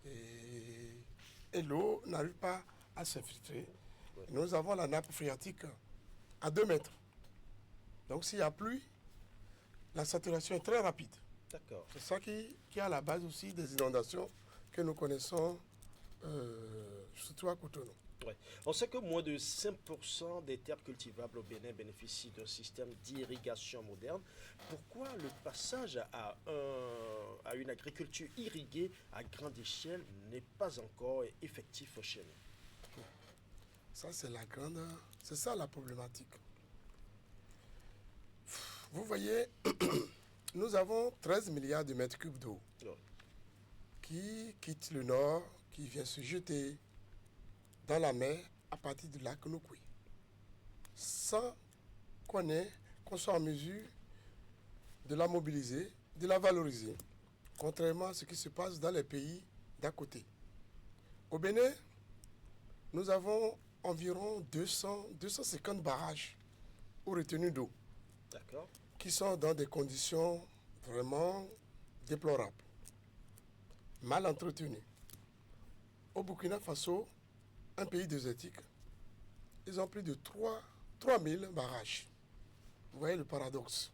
[SPEAKER 2] Et l'eau n'arrive pas à s'infiltrer. Oui. Nous avons la nappe phréatique à 2 mètres. Donc s'il y a pluie, la saturation est très rapide.
[SPEAKER 1] D'accord.
[SPEAKER 2] C'est ça qui est à la base aussi des inondations que nous connaissons. Surtout à Cotonou.
[SPEAKER 1] Ouais. On sait que moins de 5% des terres cultivables au Bénin bénéficient d'un système d'irrigation moderne. Pourquoi le passage à une agriculture irriguée à grande échelle n'est pas encore effectif chez nous?
[SPEAKER 2] Ça, c'est ça la problématique. Vous voyez, nous avons 13 milliards de mètres cubes d'eau qui quittent le nord, qui vient se jeter dans la mer à partir du lac Nokoué, sans qu'on soit en mesure de la mobiliser, de la valoriser, contrairement à ce qui se passe dans les pays d'à côté. Au Bénin, nous avons environ 250 barrages ou retenues d'eau, qui sont dans des conditions vraiment déplorables, mal entretenues. Au Burkina Faso, un pays désertique, ils ont plus de 3000 barrages. Vous voyez le paradoxe.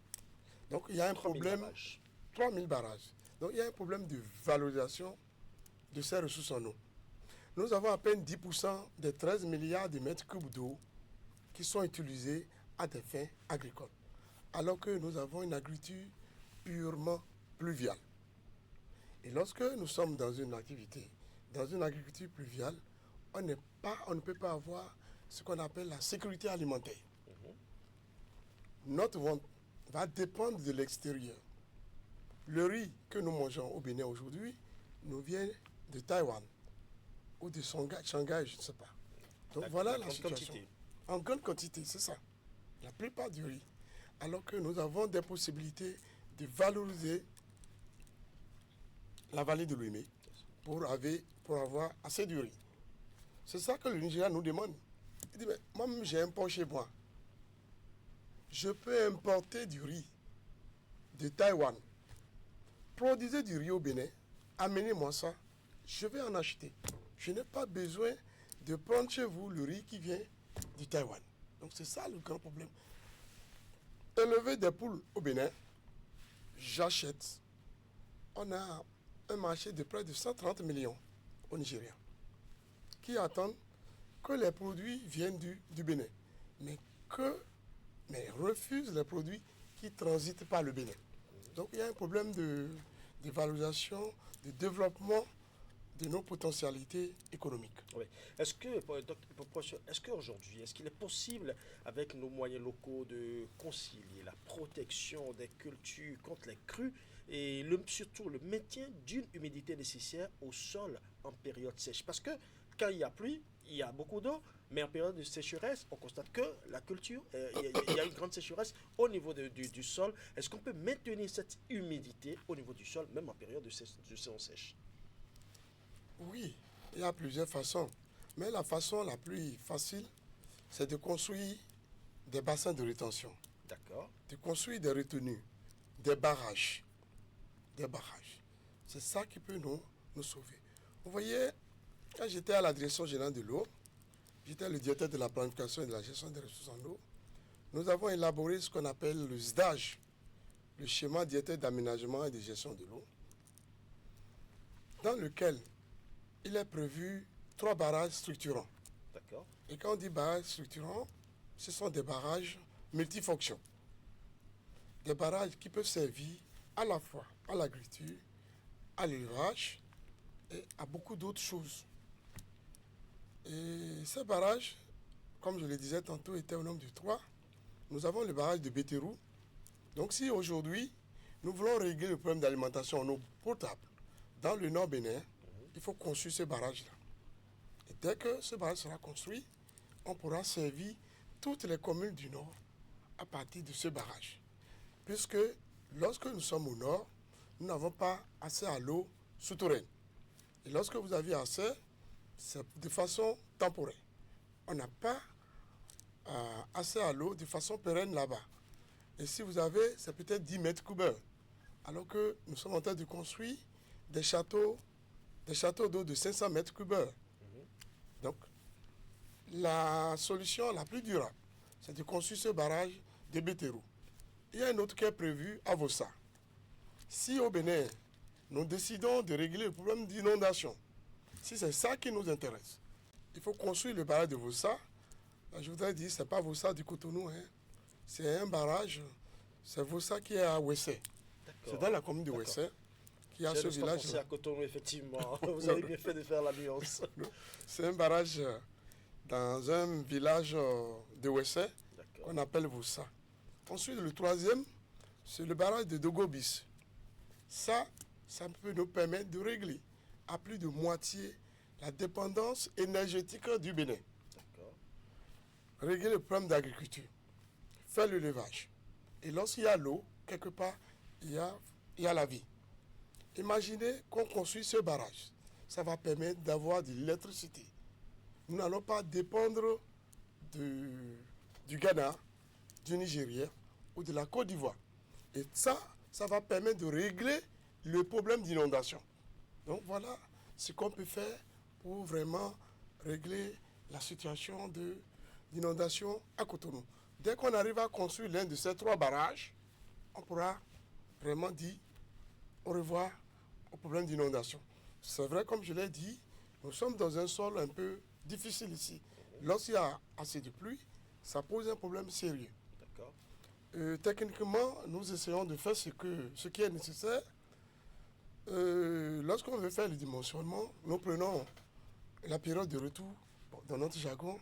[SPEAKER 2] Donc il y a un problème. 3000 barrages. Donc il y a un problème de valorisation de ces ressources en eau. Nous avons à peine 10% des 13 milliards de mètres cubes d'eau qui sont utilisés à des fins agricoles. Alors que nous avons une agriculture purement pluviale. Et lorsque nous sommes dans une activité, dans une agriculture pluviale, on ne peut pas avoir ce qu'on appelle la sécurité alimentaire. Notre vente va dépendre de l'extérieur. Le riz que nous mangeons au Bénin aujourd'hui nous vient de Taïwan ou de Shanghai, je ne sais pas. Donc voilà la situation. En grande quantité, c'est ça. La plupart du riz. Alors que nous avons des possibilités de valoriser la vallée de l'Ouémé pour avoir assez de riz. C'est ça que le Nigeria nous demande. Il dit, mais moi j'ai un port chez moi. Je peux importer du riz de Taïwan. Produisez du riz au Bénin amenez-moi ça, je vais en acheter. Je n'ai pas besoin de prendre chez vous le riz qui vient du Taïwan. Donc c'est ça le grand problème. Élever des poules au Bénin, j'achète. On a un marché de près de 130 millions au Nigeria qui attendent que les produits viennent du Bénin, mais refusent les produits qui transitent par le Bénin. Donc il y a un problème de valorisation, de développement de nos potentialités économiques.
[SPEAKER 1] Oui. Est-ce qu'aujourd'hui, est-ce qu'il est possible, avec nos moyens locaux, de concilier la protection des cultures contre les crues et surtout le maintien d'une humidité nécessaire au sol en période sèche? Parce que quand il y a pluie, il y a beaucoup d'eau, mais en période de sécheresse, on constate que la culture, il y a une grande sécheresse au niveau du sol. Est-ce qu'on peut maintenir cette humidité au niveau du sol, même en période de saison sèche?
[SPEAKER 2] Oui, il y a plusieurs façons. Mais la façon la plus facile, c'est de construire des bassins de rétention.
[SPEAKER 1] D'accord.
[SPEAKER 2] De construire des retenues, des barrages. Des barrages. C'est ça qui peut nous sauver. Vous voyez, quand j'étais à la direction générale de l'eau, j'étais le directeur de la planification et de la gestion des ressources en eau, nous avons élaboré ce qu'on appelle le SDAGE, le schéma directeur d'aménagement et de gestion de l'eau, dans lequel il est prévu 3 barrages structurants.
[SPEAKER 1] D'accord.
[SPEAKER 2] Et quand on dit barrages structurants, ce sont des barrages multifonctions. Des barrages qui peuvent servir à la fois à l'agriculture, à l'élevage et à beaucoup d'autres choses. Et ces barrages, comme je le disais tantôt, étaient au nombre de 3. Nous avons le barrage de Béterou. Donc si aujourd'hui, nous voulons régler le problème d'alimentation en eau potable dans le nord Bénin, il faut construire ce barrage-là. Et dès que ce barrage sera construit, on pourra servir toutes les communes du nord à partir de ce barrage. Puisque lorsque nous sommes au nord, nous n'avons pas accès à l'eau souterraine. Et lorsque vous avez accès, c'est de façon temporaire. On n'a pas accès à l'eau de façon pérenne là-bas. Et si vous avez, c'est peut-être 10 mètres cubes. Alors que nous sommes en train de construire des châteaux d'eau de 500 mètres cubes. Donc, la solution la plus durable, c'est de construire ce barrage de Béterou. Il y a un autre qui est prévu à Vossa. Si au Bénin, nous décidons de régler le problème d'inondation, si c'est ça qui nous intéresse, il faut construire le barrage de Vossa. Je voudrais dire, ce n'est pas Vossa du Cotonou, hein. C'est un barrage, c'est Vossa qui est à Ouessé. C'est dans la commune de Ouessé. Qui a ce village.
[SPEAKER 1] Pensé à Cotonou, effectivement. Vous avez bien fait de faire la nuance.
[SPEAKER 2] C'est un barrage dans un village de Ouessé qu'on appelle Vossa. Ensuite, le troisième, c'est le barrage de Dogobis. Ça peut nous permettre de régler à plus de moitié la dépendance énergétique du Bénin. Régler le problème d'agriculture, faire l'élevage. Et lorsqu'il y a l'eau, quelque part, il y a la vie. Imaginez qu'on construit ce barrage. Ça va permettre d'avoir de l'électricité. Nous n'allons pas dépendre du Ghana, du Nigeria ou de la Côte d'Ivoire. Et ça va permettre de régler le problème d'inondation. Donc voilà ce qu'on peut faire pour vraiment régler la situation d'inondation à Cotonou. Dès qu'on arrive à construire l'un de ces 3 barrages, on pourra vraiment dire au revoir au problème d'inondation. C'est vrai, comme je l'ai dit, nous sommes dans un sol un peu difficile ici. Lorsqu'il y a assez de pluie, ça pose un problème sérieux. Techniquement, nous essayons de faire ce qui est nécessaire. Lorsqu'on veut faire le dimensionnement, nous prenons la période de retour, dans notre jargon,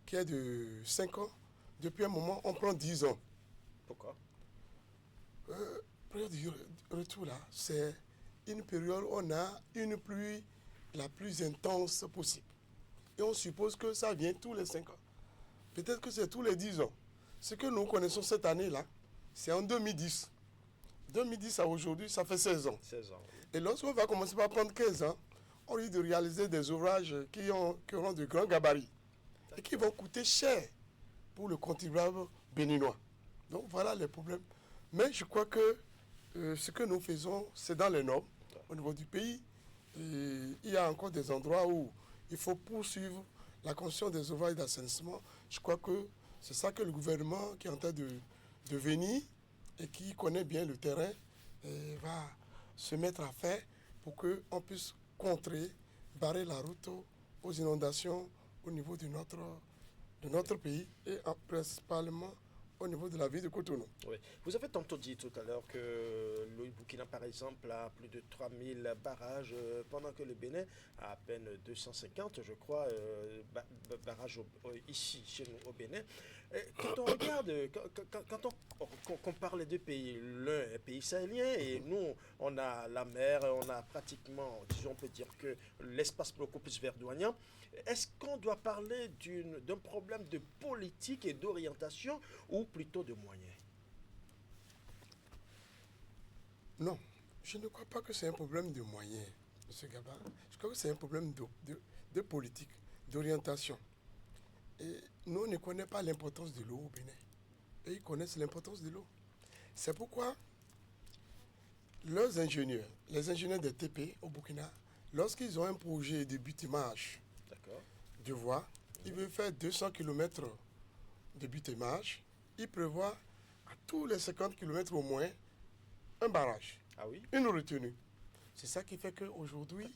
[SPEAKER 2] qui est de 5 ans. Depuis un moment, on prend 10 ans.
[SPEAKER 1] Pourquoi?
[SPEAKER 2] Période de retour, là, c'est une période où on a une pluie la plus intense possible. Et on suppose que ça vient tous les 5 ans. Peut-être que c'est tous les 10 ans. Ce que nous connaissons cette année-là, c'est en 2010. 2010 à aujourd'hui, ça fait 16 ans.
[SPEAKER 1] 16 ans.
[SPEAKER 2] Et lorsqu'on va commencer par prendre 15 ans, on risque de réaliser des ouvrages qui auront de grands gabarits et qui vont coûter cher pour le contribuable béninois. Donc voilà les problèmes. Mais je crois que ce que nous faisons, c'est dans les normes au niveau du pays. Et il y a encore des endroits où il faut poursuivre la construction des ouvrages d'assainissement. Je crois que c'est ça que le gouvernement qui est en train de venir et qui connaît bien le terrain va se mettre à faire pour qu'on puisse contrer, barrer la route aux inondations au niveau de notre pays et principalement au niveau de la ville de Cotonou.
[SPEAKER 1] Oui. Vous avez tantôt dit tout à l'heure que le Burkina, par exemple, a plus de 3000 barrages, pendant que le Bénin a à peine 250, je crois, barrages ici, chez nous, au Bénin. Quand on regarde, quand on parle des deux pays, l'un est pays sahélien et nous, on a la mer, on a pratiquement, disons, on peut dire que l'espace beaucoup plus verdoyant. Est-ce qu'on doit parler d'un problème de politique et d'orientation ou plutôt de moyens?
[SPEAKER 2] Non, je ne crois pas que c'est un problème de moyens, M. Gaba. Je crois que c'est un problème de politique, d'orientation. Et nous, on ne connaît pas l'importance de l'eau au Bénin. Et ils connaissent l'importance de l'eau. C'est pourquoi leurs ingénieurs, les ingénieurs de TP au Burkina, lorsqu'ils ont un projet de bitumage de voie, ils veulent faire 200 km de bitumage, ils prévoient à tous les 50 km au moins un barrage, une retenue. C'est ça qui fait qu'aujourd'hui,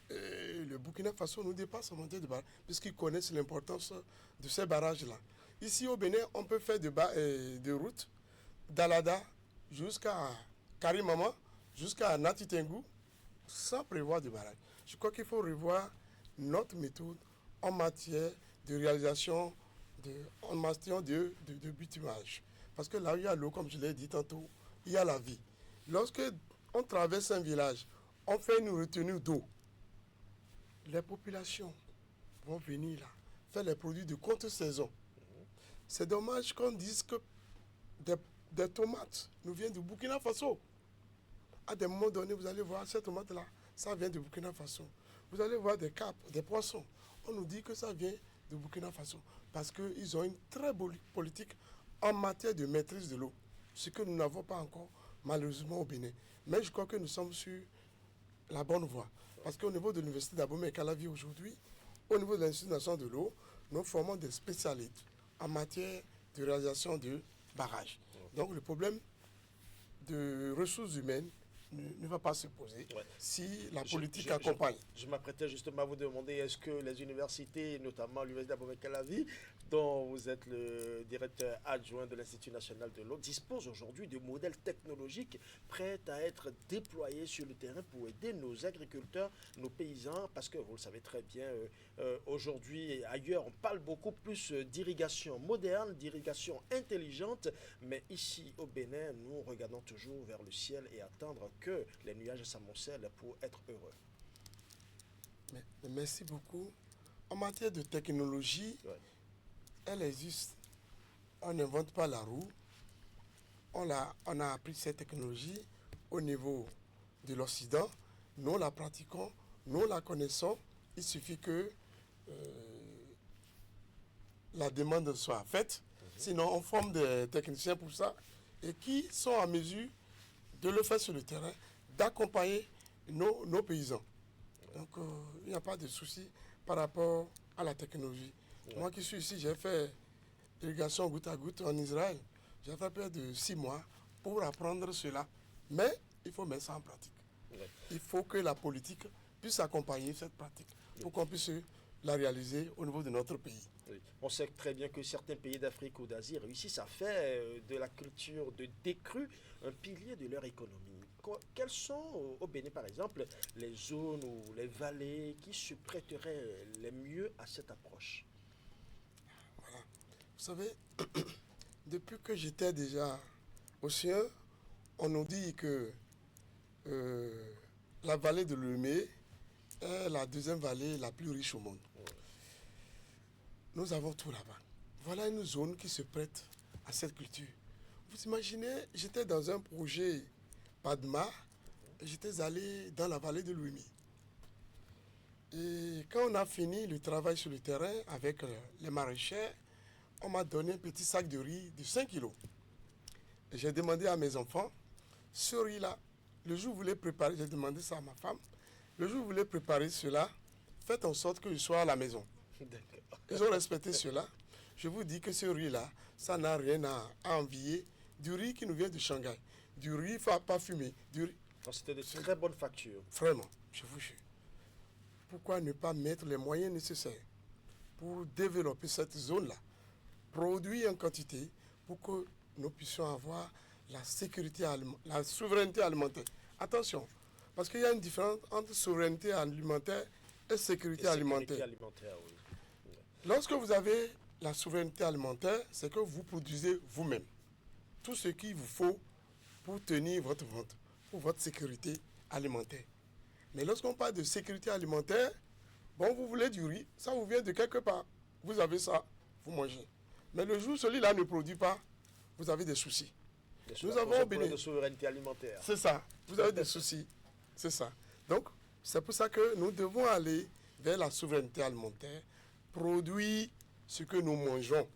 [SPEAKER 2] le Burkina Faso nous dépasse en matière de barrage, puisqu'ils connaissent l'importance de ces barrages-là. Ici au Bénin, on peut faire de routes d'Alada jusqu'à Karimama, jusqu'à Natitengu, sans prévoir de barrage. Je crois qu'il faut revoir notre méthode en matière de réalisation, en matière de bitumage. Parce que là où il y a l'eau, comme je l'ai dit tantôt, il y a la vie. Lorsque on traverse un village, on fait une retenue d'eau. Les populations vont venir là, faire les produits de contre-saison. C'est dommage qu'on dise que des tomates nous viennent du Burkina Faso. À des moments donnés, vous allez voir ces tomates-là, ça vient du Burkina Faso. Vous allez voir des capres, des poissons. On nous dit que ça vient du Burkina Faso parce qu'ils ont une très bonne politique en matière de maîtrise de l'eau, ce que nous n'avons pas encore malheureusement au Bénin. Mais je crois que nous sommes sur la bonne voie. Parce qu'au niveau de l'Université d'Abomey et Calavi aujourd'hui, au niveau de l'Institut national de l'eau, nous formons des spécialistes en matière de réalisation de barrages. Donc le problème de ressources humaines ne va pas se poser si la politique accompagne.
[SPEAKER 1] Je m'apprêtais justement à vous demander, est-ce que les universités, notamment l'Université d'Abomey Calavi, dont vous êtes le directeur adjoint de l'Institut national de l'eau, disposent aujourd'hui de modèles technologiques prêts à être déployés sur le terrain pour aider nos agriculteurs, nos paysans, parce que vous le savez très bien, aujourd'hui et ailleurs, on parle beaucoup plus d'irrigation moderne, d'irrigation intelligente, mais ici au Bénin, nous regardons toujours vers le ciel et attendre que les nuages s'amoncellent pour être heureux.
[SPEAKER 2] Merci beaucoup. En matière de technologie, elle existe. On n'invente pas la roue. On a appris cette technologie au niveau de l'Occident. Nous la pratiquons, nous la connaissons. Il suffit que la demande soit faite. Sinon, on forme des techniciens pour ça et qui sont en mesure de le faire sur le terrain, d'accompagner nos paysans. Donc, il n'y a pas de souci par rapport à la technologie. Moi qui suis ici, j'ai fait irrigation goutte à goutte en Israël. J'ai fait près de 6 mois pour apprendre cela. Mais il faut mettre ça en pratique. Il faut que la politique puisse accompagner cette pratique pour qu'on puisse la réaliser au niveau de notre pays.
[SPEAKER 1] On sait très bien que certains pays d'Afrique ou d'Asie réussissent à faire de la culture de décrue un pilier de leur économie. Quelles sont, au Bénin par exemple, les zones ou les vallées qui se prêteraient les mieux à cette approche?
[SPEAKER 2] Voilà. Vous savez, depuis que j'étais déjà au CIE, on nous dit que la vallée de Lomé est la deuxième vallée la plus riche au monde. Nous avons tout là-bas. Voilà une zone qui se prête à cette culture. Vous imaginez, j'étais dans un projet Padma, j'étais allé dans la vallée de Louimi. Et quand on a fini le travail sur le terrain avec les maraîchers, on m'a donné un petit sac de riz de 5 kilos. Et j'ai demandé à mes enfants, ce riz-là, le jour où vous voulez préparer, j'ai demandé ça à ma femme, Le jour où vous voulez préparer cela, faites en sorte qu'il soit à la maison. Ils ont respecté cela. Je vous dis que ce riz-là, ça n'a rien à envier du riz qui nous vient de Shanghai. Du riz pas fumé.
[SPEAKER 1] C'était de très bonnes factures.
[SPEAKER 2] Vraiment, je vous jure. Pourquoi ne pas mettre les moyens nécessaires pour développer cette zone-là, produire en quantité pour que nous puissions avoir la sécurité, la souveraineté alimentaire. Attention, parce qu'il y a une différence entre souveraineté alimentaire et sécurité alimentaire.
[SPEAKER 1] Oui.
[SPEAKER 2] Lorsque vous avez la souveraineté alimentaire, c'est que vous produisez vous-même tout ce qu'il vous faut pour tenir votre ventre, pour votre sécurité alimentaire. Mais lorsqu'on parle de sécurité alimentaire, bon, vous voulez du riz, ça vous vient de quelque part. Vous avez ça, vous mangez. Mais le jour où celui-là ne produit pas, vous avez des soucis.
[SPEAKER 1] Nous avons de souveraineté alimentaire.
[SPEAKER 2] C'est ça, vous avez des soucis. C'est ça. Donc, c'est pour ça que nous devons aller vers la souveraineté alimentaire, produire ce que nous mangeons,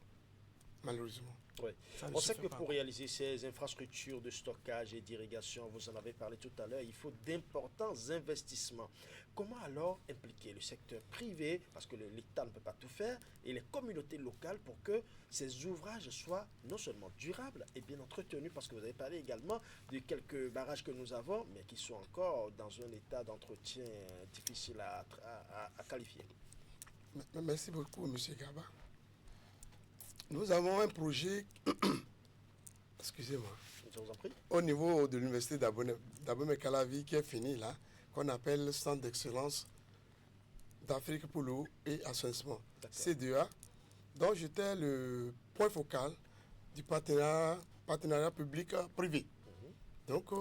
[SPEAKER 2] malheureusement.
[SPEAKER 1] Oui. On sait que pour réaliser ces infrastructures de stockage et d'irrigation, vous en avez parlé tout à l'heure, il faut d'importants investissements. Comment alors impliquer le secteur privé, parce que l'État ne peut pas tout faire, et les communautés locales pour que ces ouvrages soient non seulement durables et bien entretenus, parce que vous avez parlé également de quelques barrages que nous avons, mais qui sont encore dans un état d'entretien difficile à qualifier.
[SPEAKER 2] Merci beaucoup, M. Gaba. Nous avons un projet, excusez-moi,
[SPEAKER 1] je vous en prie,
[SPEAKER 2] au niveau de l'université d'Abomey-Calavi qui est fini là, qu'on appelle le Centre d'excellence d'Afrique pour l'eau et assainissement, C2A, dont j'étais le point focal du partenariat public-privé. Donc,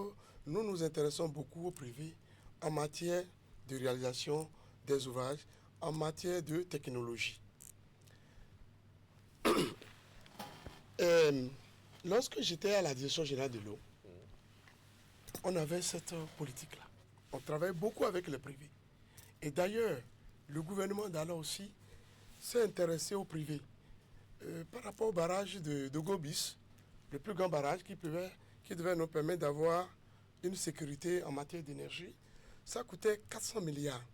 [SPEAKER 2] nous nous intéressons beaucoup au privé en matière de réalisation des ouvrages, en matière de technologie. Lorsque j'étais à la direction générale de l'eau, on avait cette politique-là. On travaillait beaucoup avec le privé. Et d'ailleurs, le gouvernement d'alors aussi s'est intéressé au privé. Par rapport au barrage de Gobis, le plus grand barrage qui devait nous permettre d'avoir une sécurité en matière d'énergie, ça coûtait 400 milliards.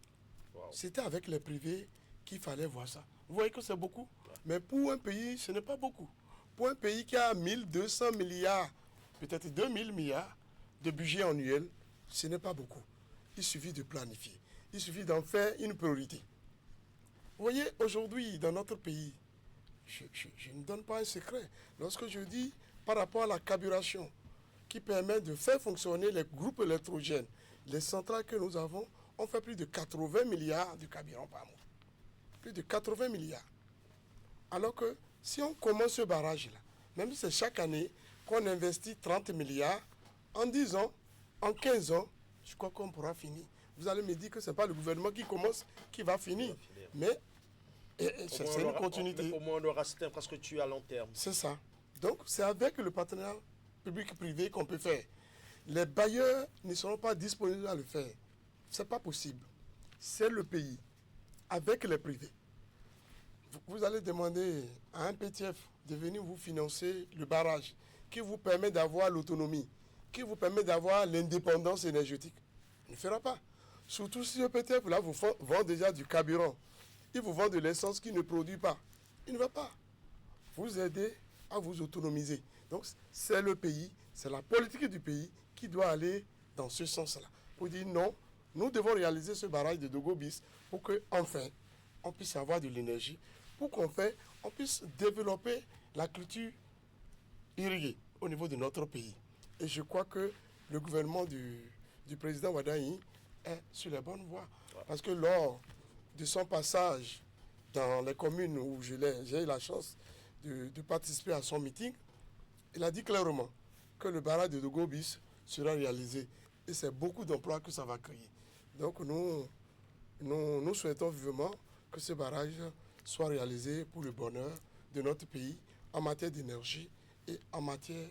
[SPEAKER 2] Wow. C'était avec les privés qu'il fallait voir ça. Vous voyez que c'est beaucoup, mais pour un pays, ce n'est pas beaucoup. Pour un pays qui a 1200 milliards, peut-être 2000 milliards de budget annuel, ce n'est pas beaucoup. Il suffit de planifier. Il suffit d'en faire une priorité. Vous voyez, aujourd'hui, dans notre pays, je ne donne pas un secret. Lorsque je dis par rapport à la carburation, qui permet de faire fonctionner les groupes électrogènes, les centrales que nous avons, on fait plus de 80 milliards de carburant par mois. Plus de 80 milliards. Alors que si on commence ce barrage-là, même si c'est chaque année qu'on investit 30 milliards, en 10 ans, en 15 ans, je crois qu'on pourra finir. Vous allez me dire que ce n'est pas le gouvernement qui commence, qui va finir. Mais c'est une continuité.
[SPEAKER 1] Au moins, on aura cette infrastructure à long terme.
[SPEAKER 2] C'est ça. Donc, c'est avec le partenariat public-privé qu'on peut faire. Les bailleurs ne seront pas disponibles à le faire. Ce n'est pas possible. C'est le pays, avec les privés. Vous allez demander à un PTF de venir vous financer le barrage qui vous permet d'avoir l'autonomie, qui vous permet d'avoir l'indépendance énergétique. Il ne fera pas. Surtout si le PTF là vous vend déjà du carburant. Il vous vend de l'essence qui ne produit pas. Il ne va pas vous aider à vous autonomiser. Donc c'est le pays, c'est la politique du pays qui doit aller dans ce sens-là. Pour dire non, nous devons réaliser ce barrage de Dogobis pour qu'enfin on puisse avoir de l'énergie, pour qu'enfin on puisse développer la culture irriguée au niveau de notre pays. Et je crois que le gouvernement du président Wadayi est sur la bonne voie. Parce que lors de son passage dans les communes où j'ai eu la chance de participer à son meeting, il a dit clairement que le barrage de Dogobis sera réalisé. Et c'est beaucoup d'emplois que ça va créer. Donc nous souhaitons vivement que ce barrage soit réalisé pour le bonheur de notre pays en matière d'énergie et en matière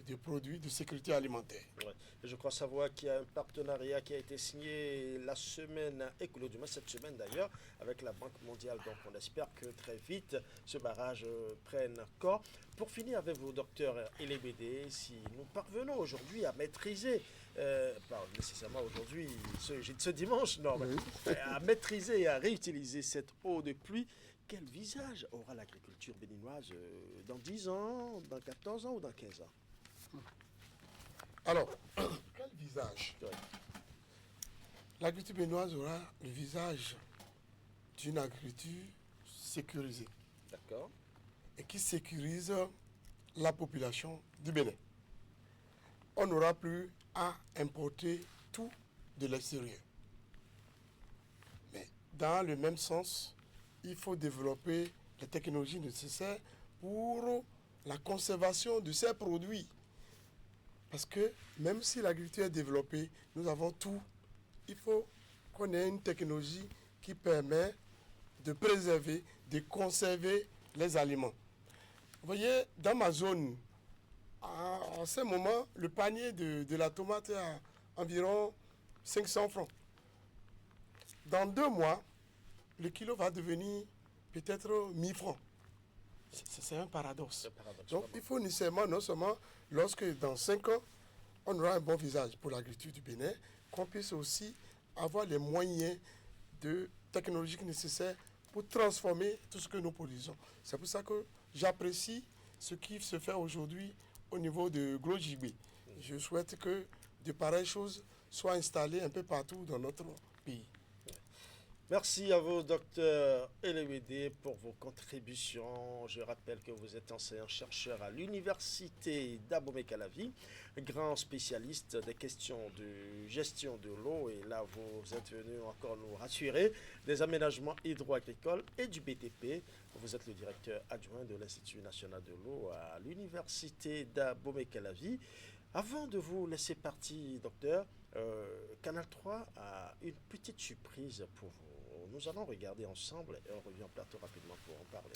[SPEAKER 2] de produits de sécurité alimentaire.
[SPEAKER 1] Ouais. Je crois savoir qu'il y a un partenariat qui a été signé la semaine écoulée, du moins cette semaine d'ailleurs, avec la Banque mondiale. Donc on espère que très vite ce barrage prenne corps. Pour finir avec vous, docteur Elebede, si nous parvenons aujourd'hui à maîtriser, pas nécessairement aujourd'hui, ce dimanche, non, mais à maîtriser et à réutiliser cette eau de pluie, quel visage aura l'agriculture béninoise dans 10 ans, dans 14 ans ou dans 15 ans?
[SPEAKER 2] Alors, quel visage? L'agriculture béninoise aura le visage d'une agriculture sécurisée.
[SPEAKER 1] D'accord.
[SPEAKER 2] Et qui sécurise la population du Bénin. On n'aura plus à importer tout de l'extérieur. Mais dans le même sens, il faut développer les technologies nécessaires pour la conservation de ces produits. Parce que même si l'agriculture est développée, nous avons tout. Il faut qu'on ait une technologie qui permet de préserver, de conserver les aliments. Vous voyez, dans ma zone, en ce moment, le panier de la tomate est à environ 500 francs. Dans 2 mois, le kilo va devenir peut-être 1000 francs. C'est un paradoxe. Donc il faut nécessairement, non seulement lorsque dans 5 ans, on aura un bon visage pour l'agriculture du Bénin, qu'on puisse aussi avoir les moyens technologiques nécessaires pour transformer tout ce que nous produisons. C'est pour ça que j'apprécie ce qui se fait aujourd'hui au niveau de Gros-Jibé. Je souhaite que de pareilles choses soient installées un peu partout dans notre pays.
[SPEAKER 1] Merci à vous, docteur Elebede, pour vos contributions. Je rappelle que vous êtes enseignant-chercheur à l'université d'Abomey-Calavi, grand spécialiste des questions de gestion de l'eau. Et là, vous êtes venu encore nous rassurer des aménagements hydro-agricoles et du BTP. Vous êtes le directeur adjoint de l'Institut national de l'eau à l'université d'Abomey-Calavi. Avant de vous laisser partir, docteur, Canal 3 a une petite surprise pour vous. Nous allons regarder ensemble et on revient en plateau rapidement pour en parler.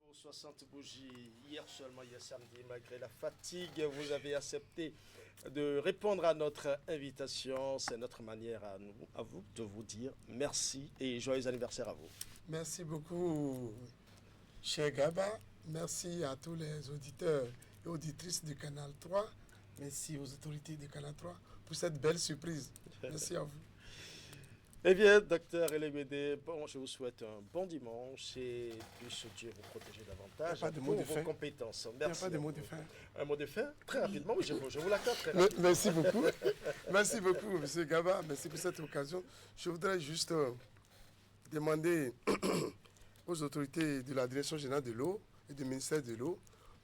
[SPEAKER 1] Pour 60 bougies, hier seulement, hier samedi, malgré la fatigue, vous avez accepté de répondre à notre invitation. C'est notre manière à vous de vous dire merci et joyeux anniversaire à vous.
[SPEAKER 2] Merci beaucoup, cher Gaba. Merci à tous les auditeurs et auditrices du Canal 3. Merci aux autorités du Canal 3 pour cette belle surprise. Merci à vous.
[SPEAKER 1] Eh bien, docteur Elebede, je vous souhaite un bon dimanche et puisse Dieu vous protéger davantage pour vos compétences. Merci.
[SPEAKER 2] Il n'y a pas de mot de fin.
[SPEAKER 1] Un mot de fin? Très rapidement, oui, je vous l'accorde très rapidement.
[SPEAKER 2] Merci beaucoup. Merci beaucoup, M. Gaba. Merci pour cette occasion. Je voudrais juste demander aux autorités de la Direction générale de l'eau et du ministère de l'eau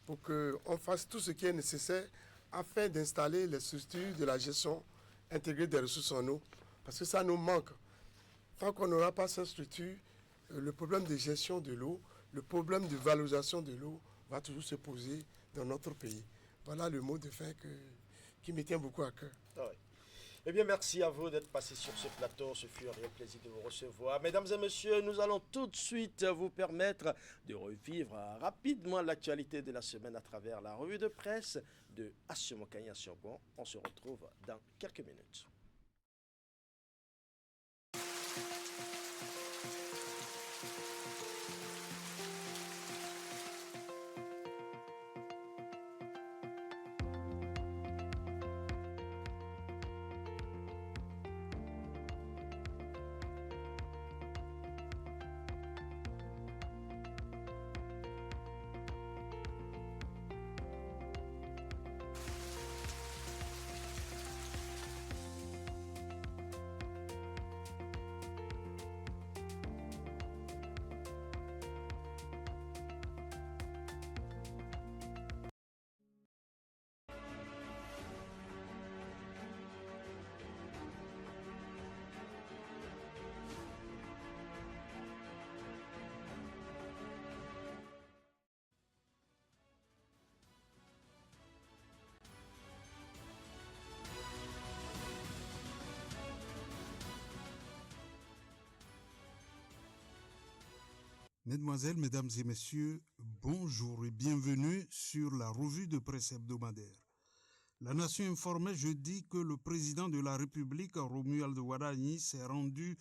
[SPEAKER 2] pour qu'on fasse tout ce qui est nécessaire afin d'installer les structures de la gestion intégrée des ressources en eau. Parce que ça nous manque. Tant qu'on n'aura pas cette structure, le problème de gestion de l'eau, le problème de valorisation de l'eau va toujours se poser dans notre pays. Voilà le mot de fin qui me tient beaucoup à cœur.
[SPEAKER 1] Ah oui. Eh bien, merci à vous d'être passé sur ce plateau. Ce fut un réel plaisir de vous recevoir. Mesdames et messieurs, nous allons tout de suite vous permettre de revivre rapidement l'actualité de la semaine à travers la revue de presse de Assemokanya Siogon. On se retrouve dans quelques minutes.
[SPEAKER 5] Mesdemoiselles, Mesdames et Messieurs, bonjour et bienvenue sur la revue de presse hebdomadaire. La Nation informait jeudi que le président de la République, Romuald Wadagni, s'est rendu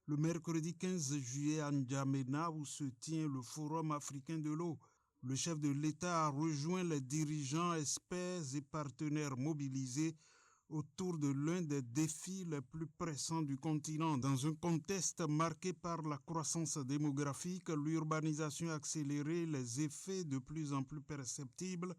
[SPEAKER 5] le mercredi 15 juillet à N'Djamena où se tient le Forum africain de l'eau. Le chef de l'État a rejoint les dirigeants, experts et partenaires mobilisés autour de l'un des défis les plus pressants du continent. Dans un contexte marqué par la croissance démographique, l'urbanisation accélérée, les effets de plus en plus perceptibles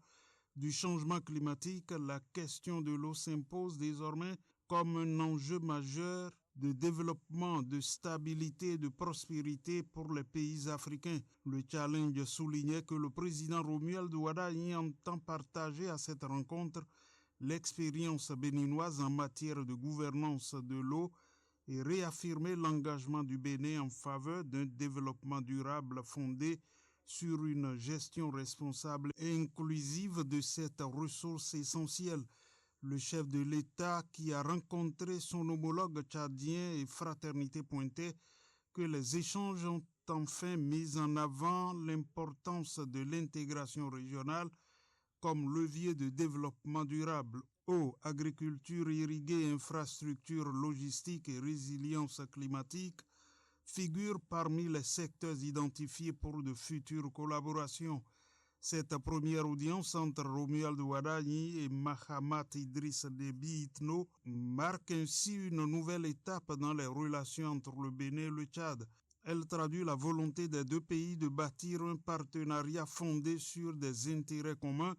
[SPEAKER 5] du changement climatique, la question de l'eau s'impose désormais comme un enjeu majeur de développement, de stabilité et de prospérité pour les pays africains. Le challenge soulignait que le président Romuald Wadagni entend partager à cette rencontre l'expérience béninoise en matière de gouvernance de l'eau et réaffirmer l'engagement du Bénin en faveur d'un développement durable fondé sur une gestion responsable et inclusive de cette ressource essentielle. Le chef de l'État, qui a rencontré son homologue tchadien et Fraternité pointait que les échanges ont enfin mis en avant l'importance de l'intégration régionale comme levier de développement durable. Eau, agriculture irriguée, infrastructures logistiques et résilience climatique figurent parmi les secteurs identifiés pour de futures collaborations. Cette première audience entre Romuald Wadagni et Mahamat Idriss Déby Itno marque ainsi une nouvelle étape dans les relations entre le Bénin et le Tchad. Elle traduit la volonté des deux pays de bâtir un partenariat fondé sur des intérêts communs,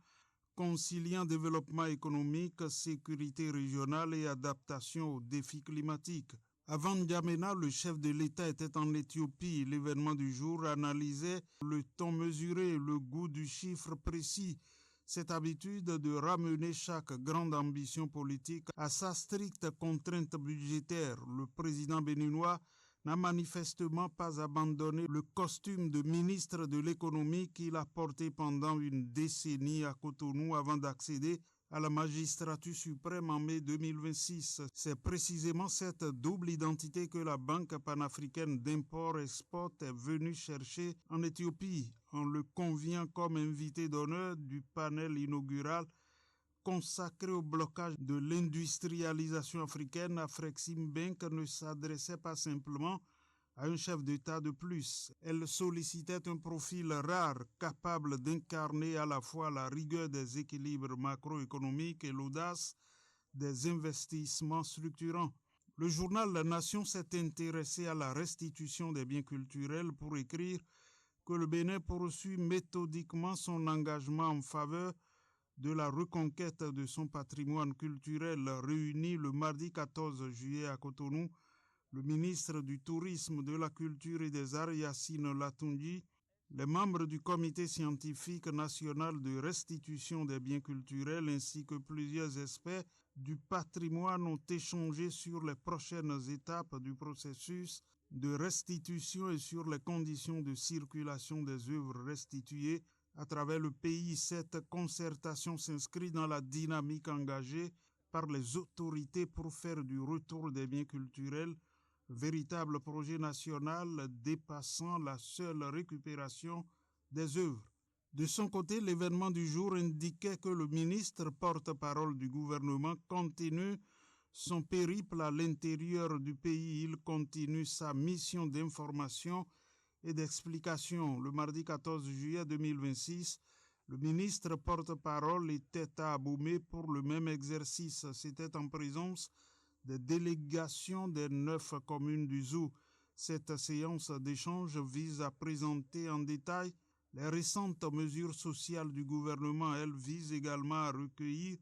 [SPEAKER 5] conciliant développement économique, sécurité régionale et adaptation aux défis climatiques. Avant N'Djamena, le chef de l'État était en Éthiopie. L'événement du jour analysait le ton mesuré, le goût du chiffre précis. Cette habitude de ramener chaque grande ambition politique à sa stricte contrainte budgétaire. Le président béninois n'a manifestement pas abandonné le costume de ministre de l'économie qu'il a porté pendant une décennie à Cotonou avant d'accéder à la magistrature suprême en mai 2026. C'est précisément cette double identité que la Banque panafricaine d'import-export est venue chercher en Éthiopie, en le conviant comme invité d'honneur du panel inaugural consacré au blocage de l'industrialisation africaine. Afreximbank ne s'adressait pas simplement à un chef d'État de plus. Elle sollicitait un profil rare, capable d'incarner à la fois la rigueur des équilibres macroéconomiques et l'audace des investissements structurants. Le journal La Nation s'est intéressé à la restitution des biens culturels pour écrire que le Bénin poursuit méthodiquement son engagement en faveur de la reconquête de son patrimoine culturel. Réuni le mardi 14 juillet à Cotonou, le ministre du Tourisme, de la Culture et des Arts, Yacine Latoundji, les membres du Comité scientifique national de restitution des biens culturels ainsi que plusieurs experts du patrimoine ont échangé sur les prochaines étapes du processus de restitution et sur les conditions de circulation des œuvres restituées à travers le pays. Cette concertation s'inscrit dans la dynamique engagée par les autorités pour faire du retour des biens culturels véritable projet national dépassant la seule récupération des œuvres. De son côté, l'événement du jour indiquait que le ministre porte-parole du gouvernement continue son périple à l'intérieur du pays. Il continue sa mission d'information et d'explication. Le mardi 14 juillet 2026, le ministre porte-parole était à Abomey pour le même exercice. C'était en présence des délégations des 9 communes du Zou. Cette séance d'échange vise à présenter en détail les récentes mesures sociales du gouvernement. Elle vise également à recueillir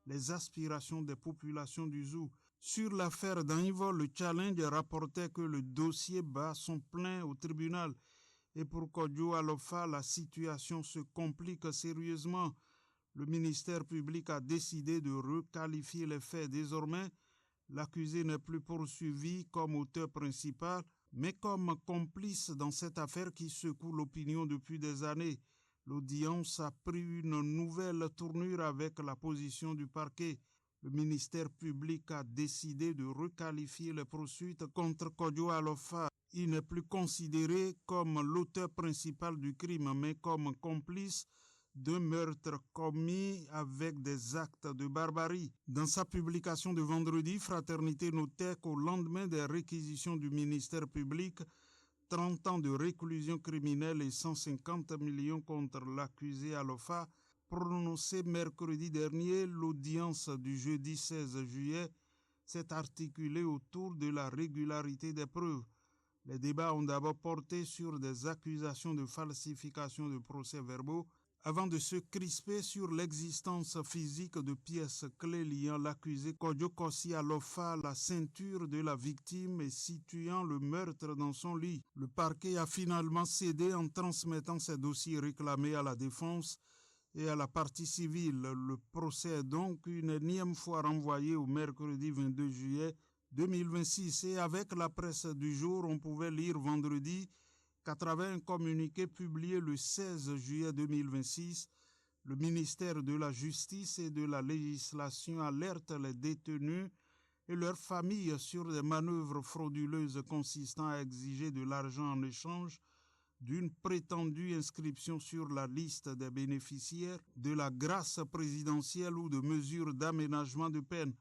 [SPEAKER 5] les aspirations des populations du Zou. Sur l'affaire d'Anivol, le Challenge rapportait que le dossier bat son plein au tribunal. Et pour Kodjo Alofa, la situation se complique sérieusement. Le ministère public a décidé de requalifier les faits. Désormais, l'accusé n'est plus poursuivi comme auteur principal, mais comme complice dans cette affaire qui secoue l'opinion depuis des années. L'audience a pris une nouvelle tournure avec la position du parquet. Le ministère public a décidé de requalifier les poursuites contre Kodjo Alofa Il n'est plus considéré comme l'auteur principal du crime, mais comme complice d'un meurtre commis avec des actes de barbarie. Dans sa publication de vendredi, Fraternité notait qu'au lendemain des réquisitions du ministère public, 30 ans de réclusion criminelle et 150 millions contre l'accusé Alofa, prononcée mercredi dernier, l'audience du jeudi 16 juillet s'est articulée autour de la régularité des preuves. Les débats ont d'abord porté sur des accusations de falsification de procès-verbaux avant de se crisper sur l'existence physique de pièces clés liant l'accusé Kodjo Kossi Alofa à la ceinture de la victime et situant le meurtre dans son lit. Le parquet a finalement cédé en transmettant ses dossiers réclamés à la défense et à la partie civile. Le procès est donc une énième fois renvoyé au mercredi 22 juillet 2026 et avec la presse du jour, on pouvait lire vendredi qu'à travers un communiqué publié le 16 juillet 2026, le ministère de la Justice et de la Législation alerte les détenus et leurs familles sur des manœuvres frauduleuses consistant à exiger de l'argent en échange d'une prétendue inscription sur la liste des bénéficiaires de la grâce présidentielle ou de mesures d'aménagement de peine.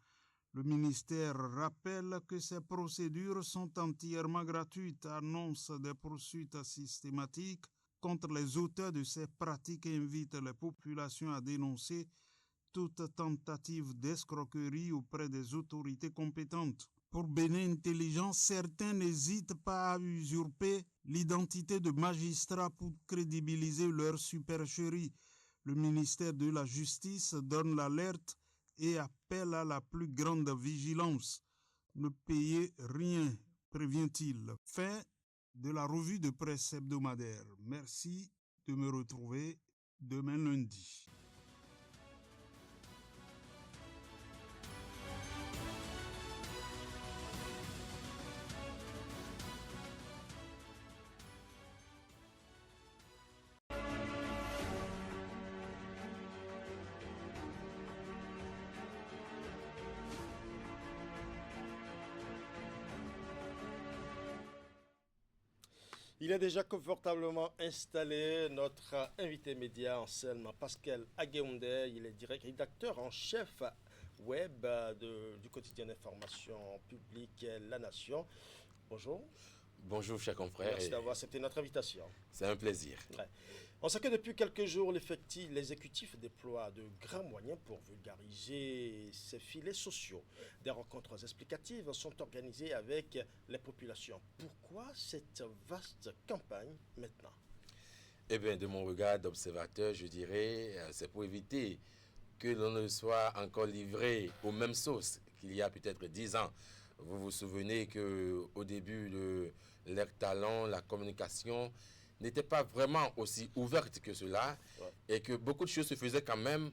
[SPEAKER 5] Le ministère rappelle que ces procédures sont entièrement gratuites, annonce des poursuites systématiques contre les auteurs de ces pratiques et invite les populations à dénoncer toute tentative d'escroquerie auprès des autorités compétentes. Pour Bénin Intelligence, certains n'hésitent pas à usurper l'identité de magistrats pour crédibiliser leur supercherie. Le ministère de la Justice donne l'alerte et appelle à la plus grande vigilance. Ne payez rien, prévient-il. Fin de la revue de presse hebdomadaire. Merci de me retrouver demain lundi.
[SPEAKER 1] Il est déjà confortablement installé, notre invité média Anselme Pascal Agueonde. Il est rédacteur en chef web du quotidien d'information publique La Nation. Bonjour.
[SPEAKER 6] Bonjour, chers confrères.
[SPEAKER 1] Merci d'avoir accepté notre invitation.
[SPEAKER 6] C'est un plaisir.
[SPEAKER 1] Ouais. On sait que depuis quelques jours, l'exécutif déploie de grands moyens pour vulgariser ces filets sociaux. Des rencontres explicatives sont organisées avec les populations. Pourquoi cette vaste campagne maintenant?
[SPEAKER 6] Eh bien, de mon regard d'observateur, je dirais, c'est pour éviter que l'on ne soit encore livré aux mêmes sauces qu'il y a peut-être 10 ans. Vous vous souvenez qu'au début de l'ère talent, la communication n'était pas vraiment aussi ouverte que cela, et que beaucoup de choses se faisaient quand même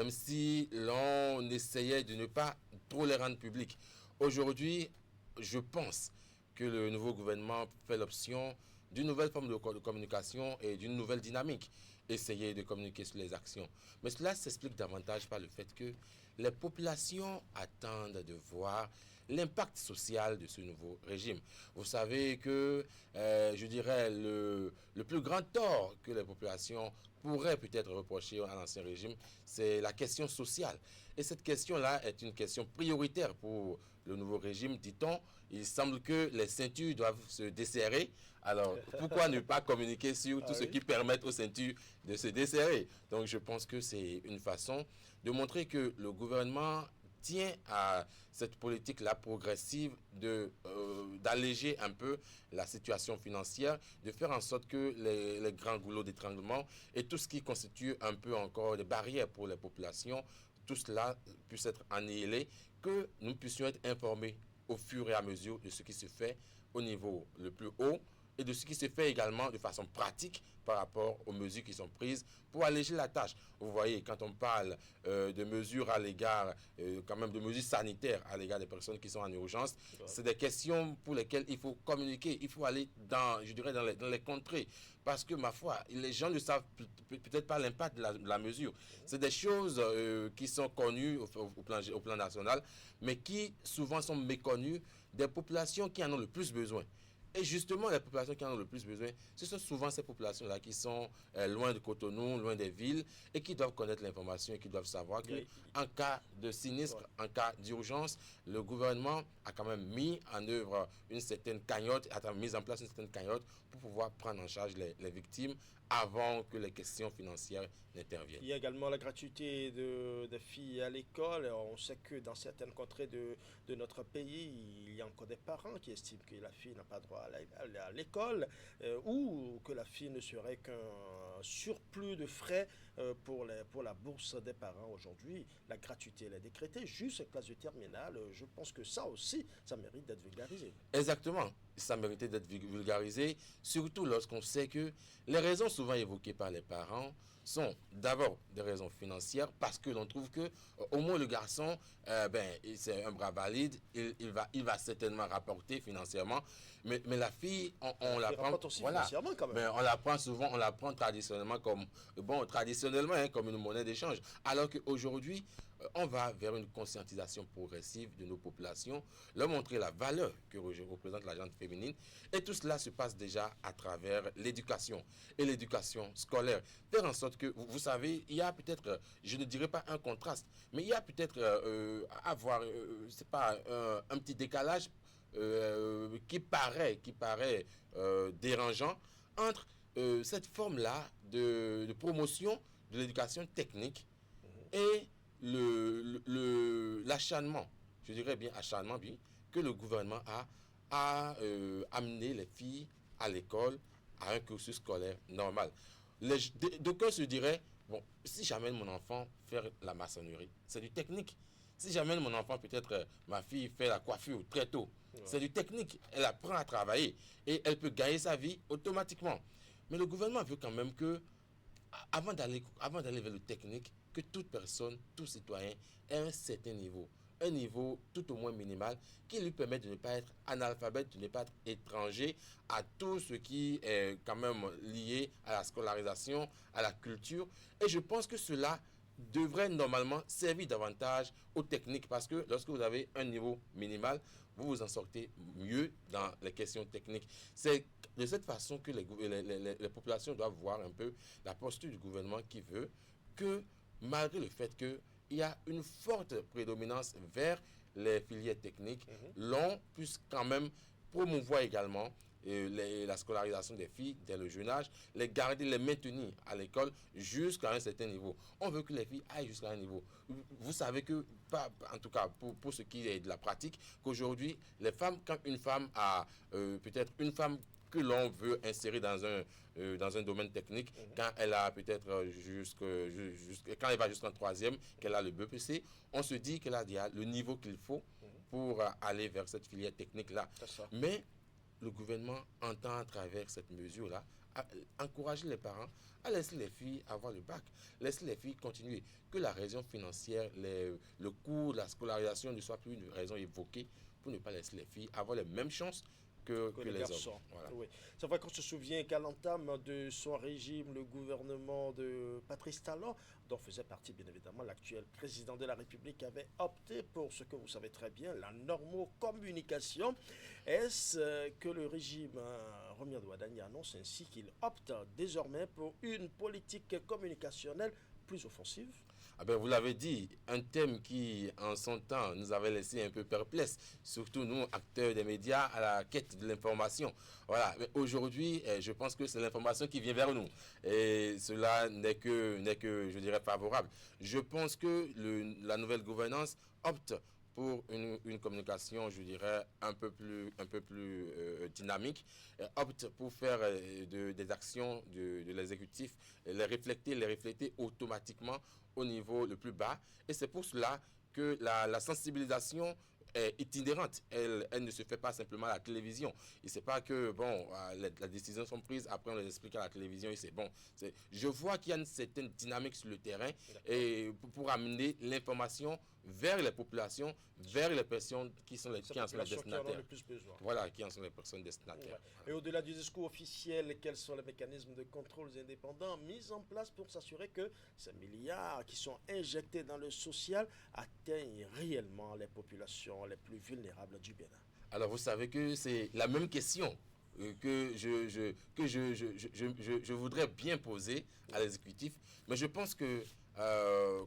[SPEAKER 6] si l'on essayait de ne pas trop les rendre publiques. Aujourd'hui, je pense que le nouveau gouvernement fait l'option d'une nouvelle forme de communication et d'une nouvelle dynamique. Essayer de communiquer sur les actions. Mais cela s'explique davantage par le fait que les populations attendent de voir l'impact social de ce nouveau régime. Vous savez que, je dirais, le plus grand tort que les populations pourraient peut-être reprocher à l'ancien régime, c'est la question sociale. Et cette question-là est une question prioritaire pour le nouveau régime, dit-on. Il semble que les ceintures doivent se desserrer. Alors, pourquoi ne pas communiquer sur tout ce qui permet aux ceintures de se desserrer? Donc, je pense que c'est une façon de montrer que le gouvernement tient à cette politique-là progressive d'alléger un peu la situation financière, de faire en sorte que les grands goulots d'étranglement et tout ce qui constitue un peu encore des barrières pour les populations, tout cela puisse être annihilé, que nous puissions être informés au fur et à mesure de ce qui se fait au niveau le plus haut et de ce qui se fait également de façon pratique par rapport aux mesures qui sont prises pour alléger la tâche. Vous voyez, quand on parle de mesures à l'égard, quand même de mesures sanitaires à l'égard des personnes qui sont en urgence, c'est des questions pour lesquelles il faut communiquer, il faut aller dans, je dirais, dans les contrées. Parce que, ma foi, les gens ne savent peut-être pas l'impact de la mesure. C'est des choses qui sont connues au plan national, mais qui souvent sont méconnues des populations qui en ont le plus besoin. Et justement, les populations qui en ont le plus besoin, ce sont souvent ces populations-là qui sont loin de Cotonou, loin des villes, et qui doivent connaître l'information et qui doivent savoir qu'en cas de sinistre, en cas d'urgence, le gouvernement a quand même mis en œuvre une certaine cagnotte, a mis en place une certaine cagnotte pour pouvoir prendre en charge les victimes avant que les questions financières n'interviennent.
[SPEAKER 1] Il y a également la gratuité des filles à l'école. On sait que dans certaines contrées de notre pays, il y a encore des parents qui estiment que la fille n'a pas droit à l'école ou que la fille ne serait qu'un surplus de frais pour la bourse des parents. Aujourd'hui, la gratuité elle est décrétée jusqu'à classe de terminale. Je pense que ça aussi, ça mérite d'être vulgarisé.
[SPEAKER 6] Exactement. Ça méritait d'être vulgarisé, surtout lorsqu'on sait que les raisons souvent évoquées par les parents sont d'abord des raisons financières, parce que l'on trouve que au moins le garçon, c'est un bras valide, il va certainement rapporter financièrement, mais la fille, on la prend, voilà, quand même. Mais on la prend souvent, on la prend traditionnellement comme une monnaie d'échange, alors qu'aujourd'hui, on va vers une conscientisation progressive de nos populations, leur montrer la valeur que représente la gente féminine. Et tout cela se passe déjà à travers l'éducation et l'éducation scolaire. Faire en sorte que, vous savez, il y a peut-être, je ne dirais pas un contraste, mais il y a peut-être c'est pas un petit décalage qui paraît dérangeant entre cette forme-là de promotion de l'éducation technique et l'acharnement, je dirais bien acharnement, que le gouvernement a amené les filles à l'école, à un cursus scolaire normal. D'aucuns se diraient, bon, si j'amène mon enfant faire la maçonnerie, c'est du technique. Si j'amène mon enfant, peut-être ma fille fait la coiffure très tôt, c'est du technique. Elle apprend à travailler et elle peut gagner sa vie automatiquement. Mais le gouvernement veut quand même que, avant d'aller vers le technique, que toute personne, tout citoyen ait un certain niveau, un niveau tout au moins minimal, qui lui permet de ne pas être analphabète, de ne pas être étranger à tout ce qui est quand même lié à la scolarisation, à la culture. Et je pense que cela devrait normalement servir davantage aux techniques, parce que lorsque vous avez un niveau minimal, vous vous en sortez mieux dans les questions techniques. C'est de cette façon que les populations doivent voir un peu la posture du gouvernement, qui veut que, malgré le fait qu'il y a une forte prédominance vers les filières techniques, l'on puisse quand même promouvoir également la scolarisation des filles dès le jeune âge, les garder, les maintenir à l'école jusqu'à un certain niveau. On veut que les filles aillent jusqu'à un niveau. Vous savez que, en tout cas pour ce qui est de la pratique, qu'aujourd'hui, les femmes, quand une femme a peut-être une femme que l'on veut insérer dans un domaine technique, quand elle a peut-être quand elle va jusqu'en 3e, qu'elle a le BEPC, on se dit qu'elle a déjà le niveau qu'il faut pour aller vers cette filière technique-là. Mais le gouvernement entend, à travers cette mesure-là, encourager les parents à laisser les filles avoir le bac, laisser les filles continuer, que la raison financière, le coût, la scolarisation ne soit plus une raison évoquée, pour ne pas laisser les filles avoir les mêmes chances que les garçons. Hommes. Voilà.
[SPEAKER 1] Oui. C'est vrai qu'on se souvient qu'à l'entame de son régime, le gouvernement de Patrice Talon, dont faisait partie bien évidemment l'actuel président de la République, avait opté pour ce que vous savez très bien, la normocommunication. Est-ce que le régime Romuald Wadani annonce ainsi qu'il opte désormais pour une politique communicationnelle plus offensive?
[SPEAKER 6] Vous l'avez dit, un thème qui, en son temps, nous avait laissé un peu perplexes, surtout nous, acteurs des médias, à la quête de l'information. Voilà. Mais aujourd'hui, je pense que c'est l'information qui vient vers nous. Et cela n'est que, je dirais, favorable. Je pense que la nouvelle gouvernance opte pour une communication, je dirais, un peu plus dynamique, opte pour faire des actions de l'exécutif, les refléter automatiquement au niveau le plus bas. Et c'est pour cela que la sensibilisation est itinérante. Elle ne se fait pas simplement à la télévision. Et c'est pas que, les décisions sont prises, après on les explique à la télévision et c'est bon. Je vois qu'il y a une certaine dynamique sur le terrain et pour amener l'information vers les populations, vers les personnes qui en sont les destinataires. Voilà, qui en sont les personnes destinataires.
[SPEAKER 1] Ouais. Et au-delà du discours officiel, quels sont les mécanismes de contrôle indépendants mis en place pour s'assurer que ces milliards qui sont injectés dans le social atteignent réellement les populations les plus vulnérables du Bénin?
[SPEAKER 6] Alors vous savez que c'est la même question que je voudrais bien poser à l'exécutif, mais je pense que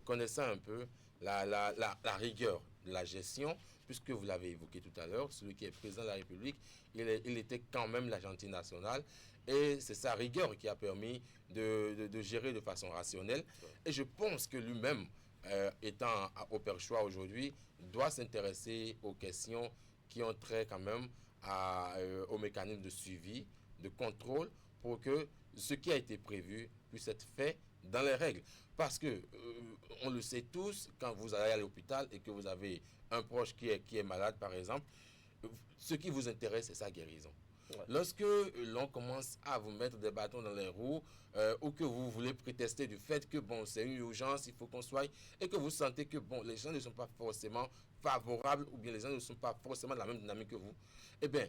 [SPEAKER 6] connaissant un peu la rigueur de la gestion, puisque vous l'avez évoqué tout à l'heure, celui qui est président de la République, il était quand même l'agenti national, et c'est sa rigueur qui a permis de gérer de façon rationnelle. Et je pense que lui-même, étant au perchoir aujourd'hui, doit s'intéresser aux questions qui ont trait quand même au mécanisme de suivi, de contrôle, pour que ce qui a été prévu puisse être fait dans les règles. Parce que, on le sait tous, quand vous allez à l'hôpital et que vous avez un proche qui est malade, par exemple, ce qui vous intéresse, c'est sa guérison. Ouais. Lorsque l'on commence à vous mettre des bâtons dans les roues, ou que vous voulez prétester du fait que bon, c'est une urgence, il faut qu'on soit, et que vous sentez que bon, les gens ne sont pas forcément favorables, ou bien les gens ne sont pas forcément de la même dynamique que vous, eh bien,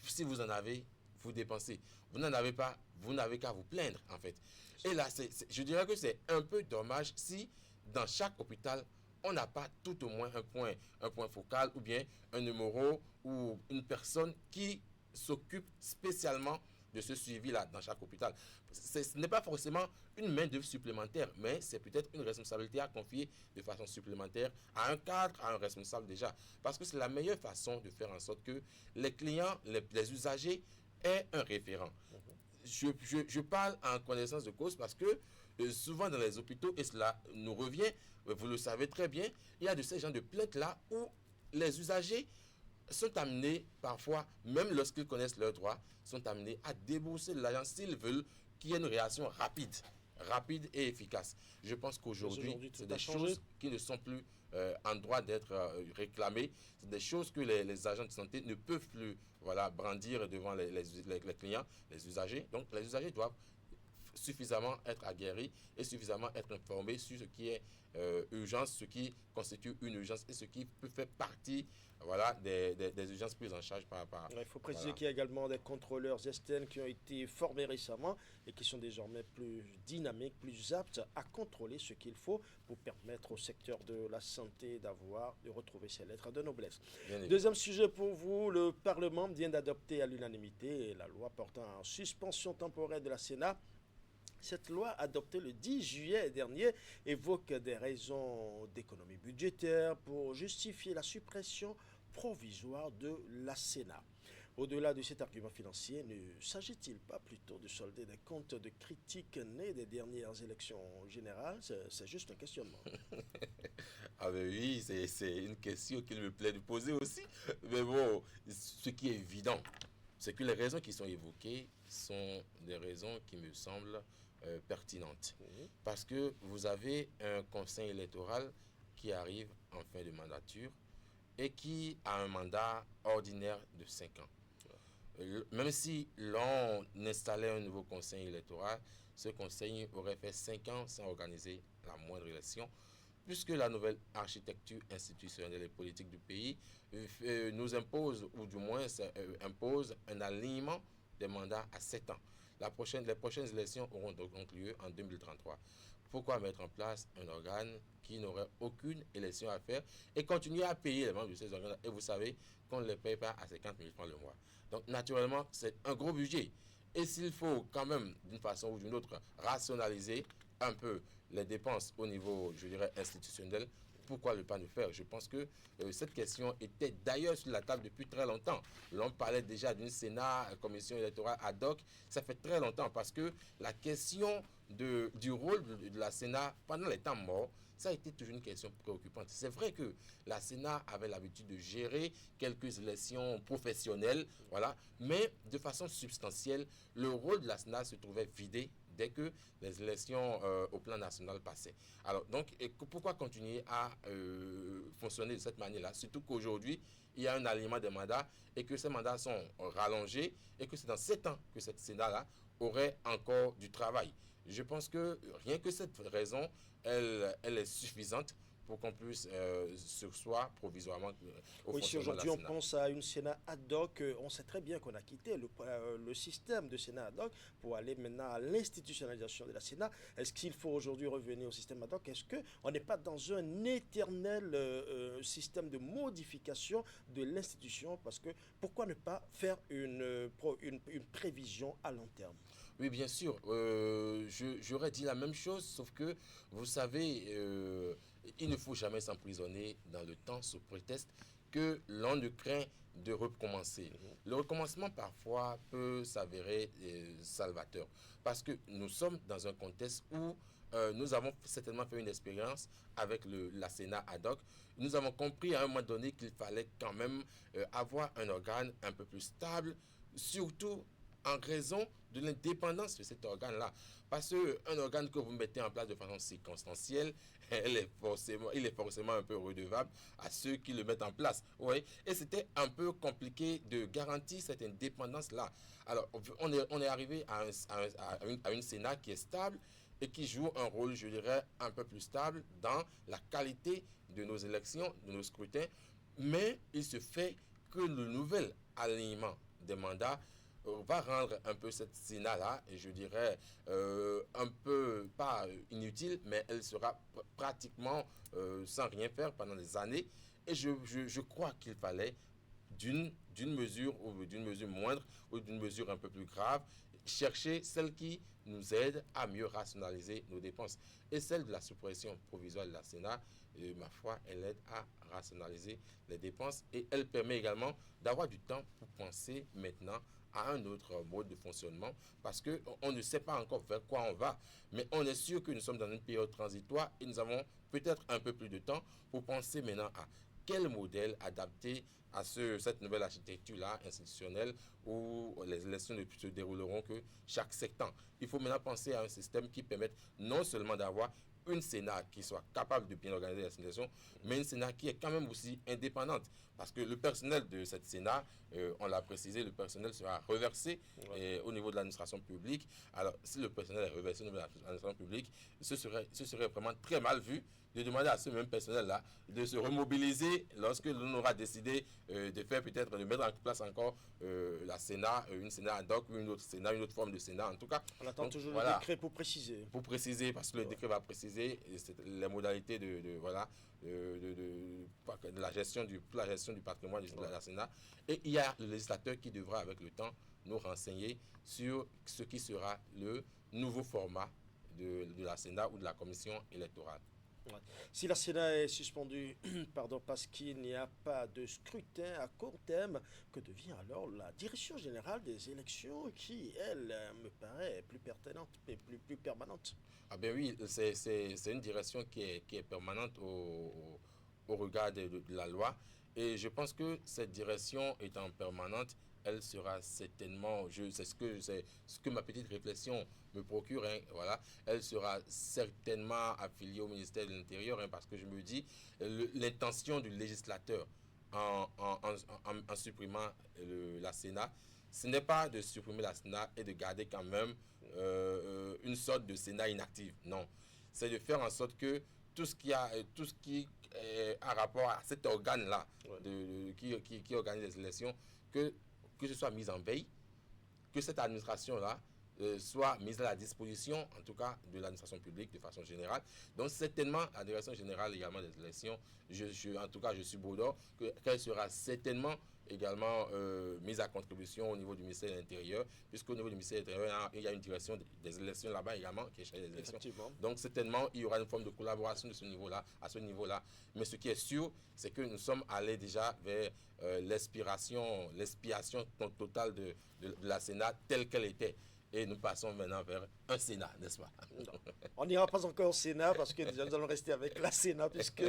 [SPEAKER 6] si vous en avez, vous dépensez. Vous n'en avez pas, vous n'avez qu'à vous plaindre, en fait. Et là, je dirais que c'est un peu dommage si, dans chaque hôpital, on n'a pas tout au moins un point focal, ou bien un numéro, ou une personne qui s'occupe spécialement de ce suivi-là dans chaque hôpital. Ce n'est pas forcément une main-d'œuvre supplémentaire, mais c'est peut-être une responsabilité à confier de façon supplémentaire à un cadre, à un responsable déjà. Parce que c'est la meilleure façon de faire en sorte que les clients, les usagers aient un référent. Je parle en connaissance de cause parce que souvent dans les hôpitaux, et cela nous revient, vous le savez très bien, il y a de ces gens de plainte-là où les usagers sont amenés parfois, même lorsqu'ils connaissent leurs droits, sont amenés à débourser de l'argent s'ils veulent qu'il y ait une réaction rapide et efficace. Je pense qu'aujourd'hui, c'est des choses qui ne sont plus en droit d'être réclamées. C'est des choses que les agents de santé ne peuvent plus brandir devant les clients, les usagers. Donc, les usagers doivent suffisamment être aguerris et suffisamment être informés sur ce qui est urgence, ce qui constitue une urgence et ce qui peut faire partie des urgences prises en charge par...
[SPEAKER 1] Il faut préciser qu'il y a également des contrôleurs externes qui ont été formés récemment et qui sont désormais plus dynamiques, plus aptes à contrôler ce qu'il faut pour permettre au secteur de la santé de retrouver ses lettres de noblesse. Deuxième sujet pour vous, le Parlement vient d'adopter à l'unanimité la loi portant en suspension temporaire de la Sénat. Cette loi, adoptée le 10 juillet dernier, évoque des raisons d'économie budgétaire pour justifier la suppression provisoire de la Sénat. Au-delà de cet argument financier, ne s'agit-il pas plutôt de solder des comptes de critiques nées des dernières élections générales? C'est juste un questionnement.
[SPEAKER 6] Ah ben oui, c'est une question qu'il me plaît de poser aussi. Mais bon, ce qui est évident, c'est que les raisons qui sont évoquées sont des raisons qui me semblent pertinente. Parce que vous avez un conseil électoral qui arrive en fin de mandature et qui a un mandat ordinaire de 5 ans. Même si l'on installait un nouveau conseil électoral, ce conseil aurait fait 5 ans sans organiser la moindre élection, puisque la nouvelle architecture institutionnelle et politique du pays nous impose, ou du moins impose un alignement des mandats à 7 ans. Les prochaines élections auront donc lieu en 2033. Pourquoi mettre en place un organe qui n'aurait aucune élection à faire et continuer à payer les membres de ces organes? Et vous savez qu'on ne les paye pas à 50 000 francs le mois. Donc, naturellement, c'est un gros budget. Et s'il faut quand même, d'une façon ou d'une autre, rationaliser un peu les dépenses au niveau, je dirais, institutionnel, pourquoi ne pas le faire? Je pense que cette question était d'ailleurs sur la table depuis très longtemps. L'on parlait déjà d'une Sénat, commission électorale ad hoc. Ça fait très longtemps parce que la question du rôle de la Sénat pendant les temps morts, ça a été toujours une question préoccupante. C'est vrai que la Sénat avait l'habitude de gérer quelques élections professionnelles, mais de façon substantielle, le rôle de la Sénat se trouvait vidé dès que les élections au plan national passaient. Alors, donc, pourquoi continuer à fonctionner de cette manière-là? Surtout qu'aujourd'hui, il y a un alignement des mandats et que ces mandats sont rallongés et que c'est dans 7 ans que cette Sénat-là aurait encore du travail. Je pense que rien que cette raison, elle est suffisante pour qu'on puisse surseoir provisoirement au
[SPEAKER 1] Oui, si
[SPEAKER 6] fonctionnement de
[SPEAKER 1] aujourd'hui
[SPEAKER 6] la
[SPEAKER 1] on
[SPEAKER 6] Sénat.
[SPEAKER 1] pense à une Sénat ad hoc, on sait très bien qu'on a quitté le système de Sénat ad hoc pour aller maintenant à l'institutionnalisation de la Sénat. Est-ce qu'il faut aujourd'hui revenir au système ad hoc? Est-ce qu'on n'est pas dans un éternel système de modification de l'institution? Parce que pourquoi ne pas faire une prévision à long terme?
[SPEAKER 6] Oui, bien sûr. J'aurais dit la même chose, sauf que, vous savez, il ne faut jamais s'emprisonner dans le temps sous prétexte que l'on ne craint de recommencer. Le recommencement, parfois, peut s'avérer salvateur. Parce que nous sommes dans un contexte où nous avons certainement fait une expérience avec la Sénat ad hoc. Nous avons compris à un moment donné qu'il fallait quand même avoir un organe un peu plus stable, surtout en raison de l'indépendance de cet organe-là. Parce qu'un organe que vous mettez en place de façon circonstancielle, il est forcément un peu redevable à ceux qui le mettent en place. Oui. Et c'était un peu compliqué de garantir cette indépendance-là. Alors, on est arrivé à une Sénat qui est stable et qui joue un rôle, je dirais, un peu plus stable dans la qualité de nos élections, de nos scrutins. Mais il se fait que le nouvel alignement des mandats va rendre un peu cette Sénat-là, et je dirais un peu, pas inutile, mais elle sera pratiquement sans rien faire pendant des années. Et je crois qu'il fallait d'une mesure ou d'une mesure moindre ou d'une mesure un peu plus grave, chercher celle qui nous aide à mieux rationaliser nos dépenses. Et celle de la suppression provisoire de la Sénat, ma foi, elle aide à rationaliser les dépenses et elle permet également d'avoir du temps pour penser maintenant à un autre mode de fonctionnement, parce qu'on ne sait pas encore vers quoi on va, mais on est sûr que nous sommes dans une période transitoire et nous avons peut-être un peu plus de temps pour penser maintenant à quel modèle adapter à cette nouvelle architecture-là institutionnelle où les élections ne se dérouleront que chaque 7 ans. Il faut maintenant penser à un système qui permette non seulement d'avoir une Sénat qui soit capable de bien organiser la élections, mais une Sénat qui est quand même aussi indépendante. Parce que le personnel de cette Sénat, on l'a précisé, le personnel sera reversé au niveau de l'administration publique. Alors, si le personnel est reversé au niveau de l'administration publique, ce serait vraiment très mal vu de demander à ce même personnel-là de se remobiliser lorsque l'on aura décidé de faire peut-être, de mettre en place encore la Sénat, une Sénat ad hoc, une autre Sénat, une autre forme de Sénat en tout cas.
[SPEAKER 1] On attend toujours le décret pour préciser.
[SPEAKER 6] Pour préciser, parce que le décret va préciser les modalités de la gestion du patrimoine de la Sénat. Et il y a le législateur qui devra avec le temps nous renseigner sur ce qui sera le nouveau format de la Sénat ou de la commission électorale.
[SPEAKER 1] Ouais. Si la Sénat est suspendue parce qu'il n'y a pas de scrutin à court terme, que devient alors la direction générale des élections qui, elle, me paraît plus pertinente et plus permanente?
[SPEAKER 6] Ah ben oui, c'est une direction qui est permanente au regard de la loi. Et je pense que cette direction étant permanente, elle sera certainement, c'est ce que ma petite réflexion me procure, hein, voilà, elle sera certainement affiliée au ministère de l'Intérieur, hein, parce que je me dis, l'intention du législateur en supprimant la Sénat, ce n'est pas de supprimer la Sénat et de garder quand même une sorte de Sénat inactive, non. C'est de faire en sorte que tout ce qui a rapport à cet organe-là, qui organise les élections, que ce soit mis en veille, que cette administration-là soit mise à la disposition, en tout cas, de l'administration publique de façon générale. Donc, certainement, la direction générale également des élections, en tout cas, je suis Baudor, qu'elle sera certainement également mise à contribution au niveau du ministère de l'Intérieur, puisqu'au niveau du ministère de l'Intérieur, il y a une direction des élections là-bas également qui est chargée des élections. Donc, certainement, il y aura une forme de collaboration de ce niveau-là, à ce niveau-là. Mais ce qui est sûr, c'est que nous sommes allés déjà vers l'expiation totale de la Sénat telle qu'elle était. Et nous passons maintenant vers un Sénat, n'est-ce pas?
[SPEAKER 1] On n'ira pas encore au Sénat parce que déjà nous allons rester avec la Sénat puisque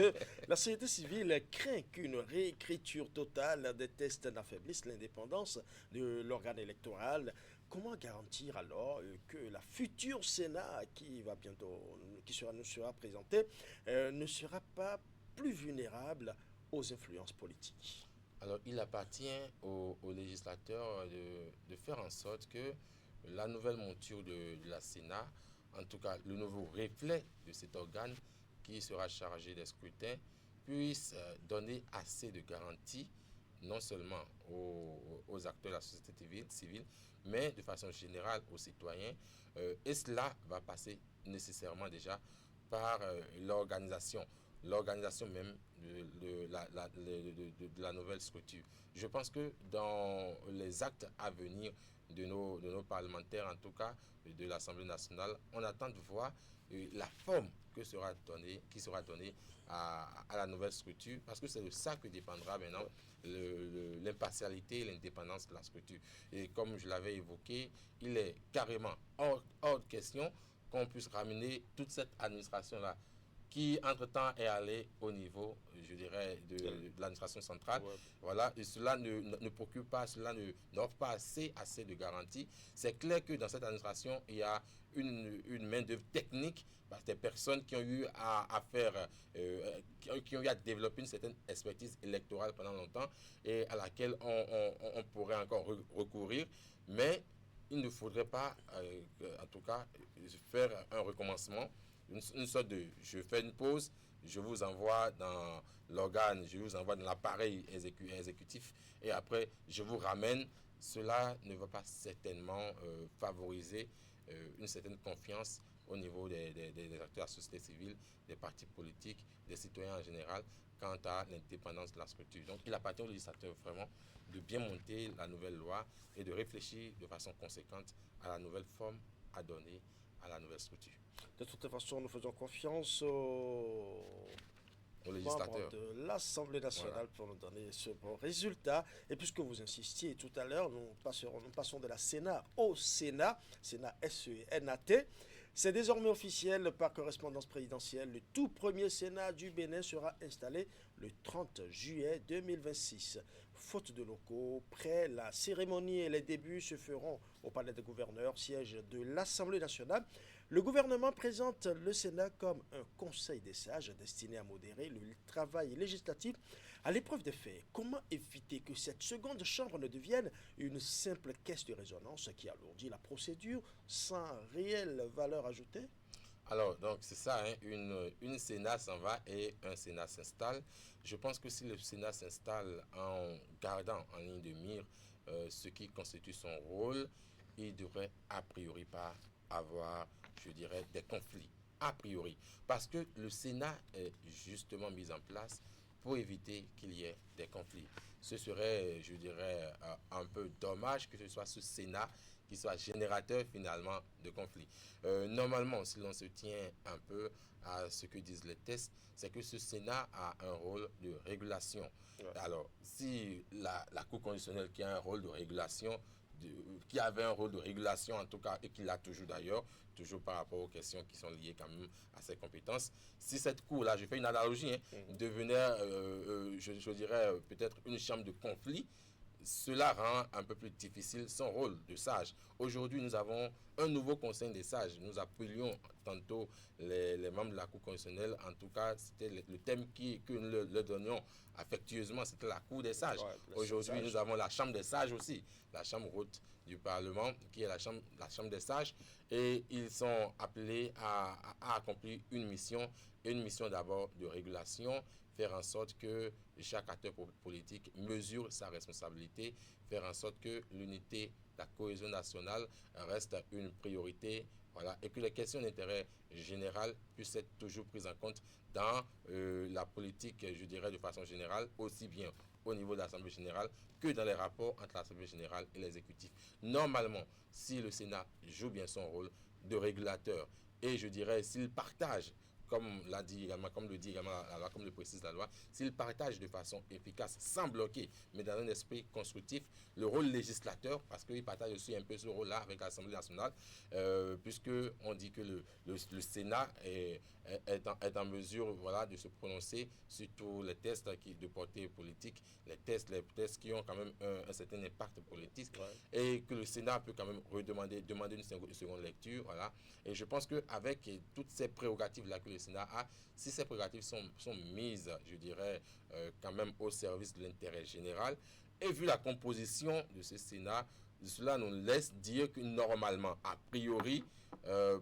[SPEAKER 1] la société civile craint qu'une réécriture totale des tests n'affaiblisse l'indépendance de l'organe électoral. Comment garantir alors que la future Sénat qui nous sera présentée ne sera pas plus vulnérable aux influences politiques?
[SPEAKER 6] Alors, il appartient aux législateurs de faire en sorte que la nouvelle monture de la Sénat, en tout cas le nouveau reflet de cet organe, qui sera chargé des scrutins puisse donner assez de garanties, non seulement aux acteurs de la société civile, mais de façon générale aux citoyens. Et cela va passer nécessairement déjà par l'organisation même de la nouvelle structure. Je pense que dans les actes à venir de nos parlementaires, en tout cas de l'Assemblée nationale, on attend de voir la forme qui sera donnée à la nouvelle structure, parce que c'est de ça que dépendra maintenant l'impartialité et l'indépendance de la structure. Et comme je l'avais évoqué, il est carrément hors de question qu'on puisse ramener toute cette administration-là qui, entre-temps, est allée au niveau, je dirais, de l'administration centrale. Ouais. Voilà, et cela ne procure pas, cela n'offre pas assez de garanties. C'est clair que dans cette administration, il y a une main-d'œuvre technique, des personnes qui ont eu à faire, qui ont eu à développer une certaine expertise électorale pendant longtemps et à laquelle on pourrait encore recourir, mais il ne faudrait pas, en tout cas, faire un recommencement, une sorte de, je fais une pause, je vous envoie dans l'organe, je vous envoie dans l'appareil exécutif et après je vous ramène. Cela ne va pas certainement favoriser une certaine confiance au niveau des acteurs de la société civile, des partis politiques, des citoyens en général, quant à l'indépendance de la structure. Donc il appartient au législateur vraiment de bien monter la nouvelle loi et de réfléchir de façon conséquente à la nouvelle forme à donner à la nouvelle structure.
[SPEAKER 1] De toute façon, nous faisons confiance aux législateurs de l'Assemblée nationale, voilà, pour nous donner ce bon résultat. Et puisque vous insistiez tout à l'heure, nous passons de la Sénat au Sénat, Sénat SENAT. C'est désormais officiel par correspondance présidentielle. Le tout premier Sénat du Bénin sera installé le 30 juillet 2026. Faute de locaux, près, la cérémonie et les débuts se feront au Palais des Gouverneurs, siège de l'Assemblée nationale. Le gouvernement présente le Sénat comme un conseil des sages destiné à modérer le travail législatif à l'épreuve des faits. Comment éviter que cette seconde chambre ne devienne une simple caisse de résonance qui alourdit la procédure sans réelle valeur ajoutée?
[SPEAKER 6] Alors, donc c'est ça, hein, une Sénat s'en va et un Sénat s'installe. Je pense que si le Sénat s'installe en gardant en ligne de mire ce qui constitue son rôle, il devrait a priori pas avoir, je dirais, des conflits, a priori. Parce que le Sénat est justement mis en place pour éviter qu'il y ait des conflits. Ce serait, je dirais, un peu dommage que ce soit ce Sénat qui soit générateur finalement de conflits. Normalement, si l'on se tient un peu à ce que disent les tests, c'est que ce Sénat a un rôle de régulation. Ouais. Alors, si la Cour constitutionnelle qui a un rôle de régulation, qui avait un rôle de régulation en tout cas, et qui l'a toujours d'ailleurs, toujours par rapport aux questions qui sont liées quand même à ses compétences. Si cette cour-là, je fais une analogie, devenait, je dirais, peut-être une chambre de conflit, cela rend un peu plus difficile son rôle de sage. Aujourd'hui, nous avons un nouveau conseil des sages. Nous appelions tantôt les membres de la Cour constitutionnelle. En tout cas, c'était le thème que nous leur donnions affectueusement, c'était la Cour des sages. Ouais, aujourd'hui, nous avons la Chambre des sages aussi, la Chambre haute du Parlement, qui est la chambre des sages. Et ils sont appelés à accomplir une mission d'abord de régulation, faire en sorte que chaque acteur politique mesure sa responsabilité, faire en sorte que l'unité, la cohésion nationale reste une priorité, voilà, et que les questions d'intérêt général puissent être toujours prises en compte dans la politique, je dirais, de façon générale, aussi bien au niveau de l'Assemblée générale que dans les rapports entre l'Assemblée générale et l'exécutif. Normalement, si le Sénat joue bien son rôle de régulateur, et je dirais, s'il partage, comme l'a dit également, comme le dit également la loi, comme le précise la loi, s'il partage de façon efficace, sans bloquer, mais dans un esprit constructif, le rôle législateur, parce qu'il partage aussi un peu ce rôle-là avec l'Assemblée nationale, puisque on dit que le Sénat est en mesure, voilà, de se prononcer sur tous les tests de portée politique, les tests qui ont quand même un certain impact politique, ouais, et que le Sénat peut quand même demander une seconde lecture, voilà. Et je pense qu'avec toutes ces prérogatives-là que le Sénat a, si ces prérogatives sont mises, je dirais, quand même au service de l'intérêt général, et vu la composition de ce Sénat, cela nous laisse dire que normalement, a priori,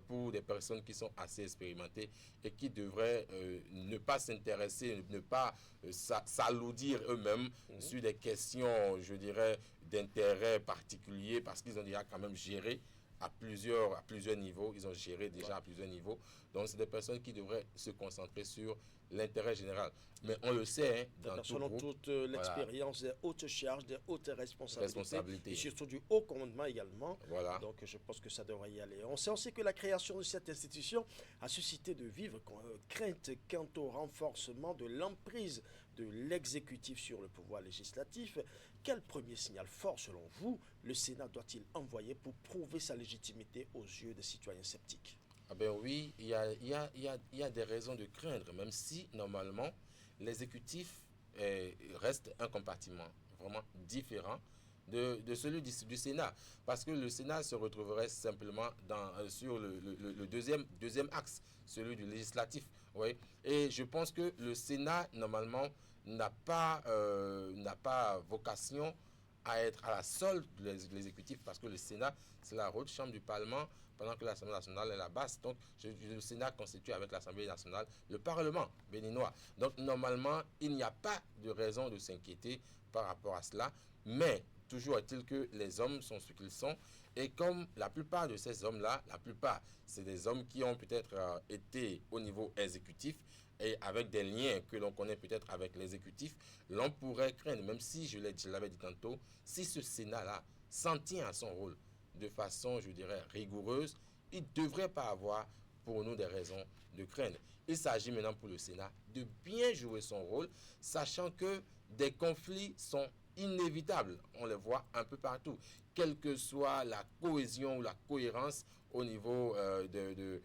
[SPEAKER 6] pour des personnes qui sont assez expérimentées et qui devraient ne pas s'intéresser, ne pas s'alourdir eux-mêmes sur des questions, je dirais, d'intérêt particulier, parce qu'ils ont déjà quand même géré à plusieurs niveaux. Ils ont géré déjà à plusieurs niveaux. Donc, c'est des personnes qui devraient se concentrer sur l'intérêt général. Mais on le sait, dans tout
[SPEAKER 1] selon
[SPEAKER 6] groupe,
[SPEAKER 1] toute l'expérience, des hautes charges, des hautes responsabilités. Et surtout du haut commandement également.
[SPEAKER 6] Voilà.
[SPEAKER 1] Donc, je pense que ça devrait y aller. On sait aussi que la création de cette institution a suscité de vives craintes quant au renforcement de l'emprise de l'exécutif sur le pouvoir législatif. Quel premier signal fort, selon vous, le Sénat doit-il envoyer pour prouver sa légitimité aux yeux des citoyens sceptiques?
[SPEAKER 6] Ah ben oui, il y a des raisons de craindre, même si, normalement, l'exécutif reste un compartiment vraiment différent de celui du Sénat. Parce que le Sénat se retrouverait simplement sur le deuxième axe, celui du législatif. Oui. Et je pense que le Sénat, normalement, n'a pas vocation à être à la solde de l'exécutif, parce que le Sénat, c'est la haute chambre du Parlement, pendant que l'Assemblée nationale est la basse. Donc, le Sénat constitue avec l'Assemblée nationale le Parlement béninois. Donc, normalement, il n'y a pas de raison de s'inquiéter par rapport à cela. Mais, toujours est-il que les hommes sont ce qu'ils sont. Et comme la plupart de ces hommes-là, c'est des hommes qui ont peut-être été au niveau exécutif, et avec des liens que l'on connaît peut-être avec l'exécutif, l'on pourrait craindre, même si je l'avais dit tantôt, si ce Sénat-là s'en tient à son rôle de façon, je dirais, rigoureuse, il ne devrait pas avoir pour nous des raisons de craindre. Il s'agit maintenant pour le Sénat de bien jouer son rôle, sachant que des conflits sont inévitables. On les voit un peu partout. Quelle que soit la cohésion ou la cohérence au niveau de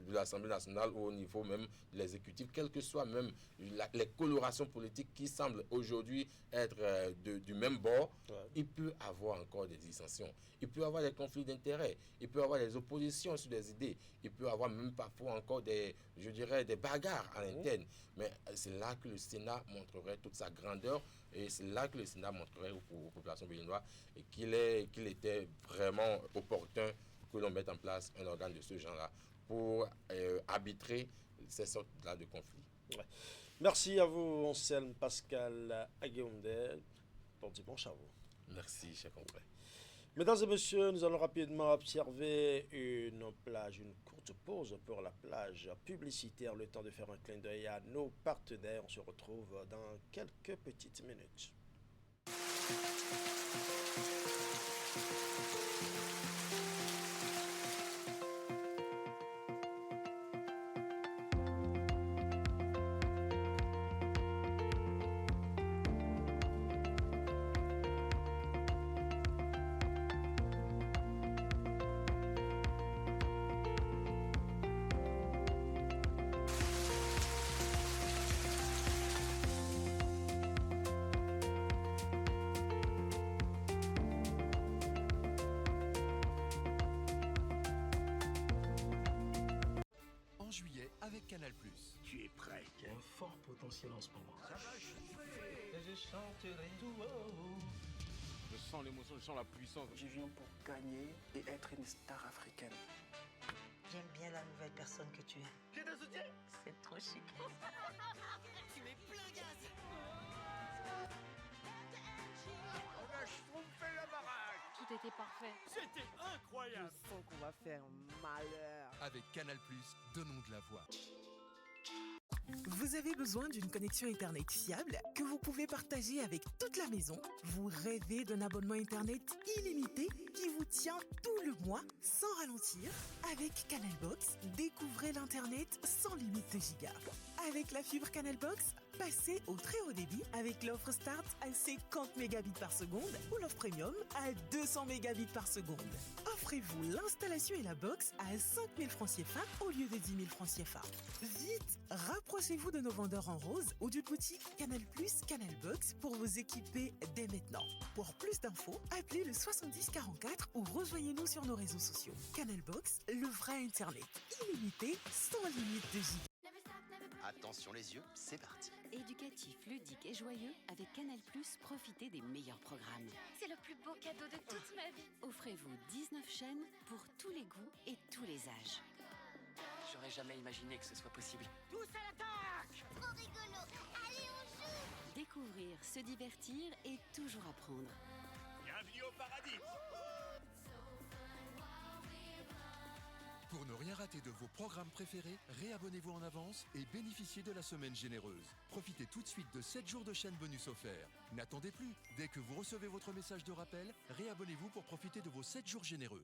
[SPEAKER 6] l'Assemblée nationale ou au niveau même de l'exécutif, quelles que soient même les colorations politiques qui semblent aujourd'hui être du même bord, il peut avoir encore des dissensions. Il peut avoir des conflits d'intérêts. Il peut avoir des oppositions sur des idées. Il peut avoir même parfois encore des bagarres à l'interne. Mais c'est là que le Sénat montrerait toute sa grandeur, et c'est là que le Sénat montrerait aux populations béninoises qu'il était vraiment opportun que l'on mette en place un organe de ce genre-là pour arbitrer ces sortes-là de conflits.
[SPEAKER 1] Ouais. Merci à vous, Anselme Pascal Aguiondel. Bon dimanche à vous.
[SPEAKER 6] Merci, cher confrère.
[SPEAKER 1] Mesdames et messieurs, nous allons rapidement observer une courte pause pour la plage publicitaire, le temps de faire un clin d'œil à nos partenaires. On se retrouve dans quelques petites minutes.
[SPEAKER 7] Avec Canal+.
[SPEAKER 8] Tu es prêt? Il y a un fort potentiel en ce moment. Ça va chauffer et je chanterai tout haut.
[SPEAKER 11] Je sens l'émotion, je sens la puissance.
[SPEAKER 8] Je viens pour gagner et être une star africaine.
[SPEAKER 12] J'aime bien la nouvelle personne que tu es.
[SPEAKER 8] Je te soutiens.
[SPEAKER 12] C'est trop chic.
[SPEAKER 8] Tu mets plein gaz. On a schtroumpfé la baraque.
[SPEAKER 13] Tout était parfait.
[SPEAKER 8] C'était incroyable.
[SPEAKER 13] Je sens qu'on va faire malheur.
[SPEAKER 7] Avec Canal+, donnons de la voix.
[SPEAKER 14] Vous avez besoin d'une connexion Internet fiable que vous pouvez partager avec toute la maison? Vous rêvez d'un abonnement Internet illimité qui vous tient tout le mois sans ralentir? Avec Canalbox, découvrez l'Internet sans limite de gigas. Avec la fibre Canalbox, passez au très haut débit avec l'offre Start à 50 mégabits par seconde ou l'offre Premium à 200 mégabits par seconde. Offrez-vous l'installation et la box à 5 000 francs CFA au lieu de 10 000 francs CFA. Vite, rapprochez-vous de nos vendeurs en rose ou d'une boutique Canal+, Canalbox pour vous équiper dès maintenant. Pour plus d'infos, appelez le 70 44 ou rejoignez-nous sur nos réseaux sociaux. Canalbox, le vrai Internet illimité sans limite de gigas.
[SPEAKER 27] Attention les yeux, c'est parti.
[SPEAKER 28] Éducatif, ludique et joyeux, avec Canal+, profitez des meilleurs programmes.
[SPEAKER 29] C'est le plus beau cadeau de toute ma vie.
[SPEAKER 28] Offrez-vous 19 chaînes pour tous les goûts et tous les visage.
[SPEAKER 3] J'aurais jamais imaginé que ce soit possible.
[SPEAKER 28] Tous à l'attaque! Trop rigolo! Allez, on joue! Découvrir, se divertir et toujours apprendre.
[SPEAKER 9] Bienvenue au paradis!
[SPEAKER 7] Pour ne rien rater de vos programmes préférés, réabonnez-vous en avance et bénéficiez de la semaine généreuse. Profitez tout de suite de 7 jours de chaîne bonus offerts. N'attendez plus, dès que vous recevez votre message de rappel, réabonnez-vous pour profiter de vos 7 jours généreux.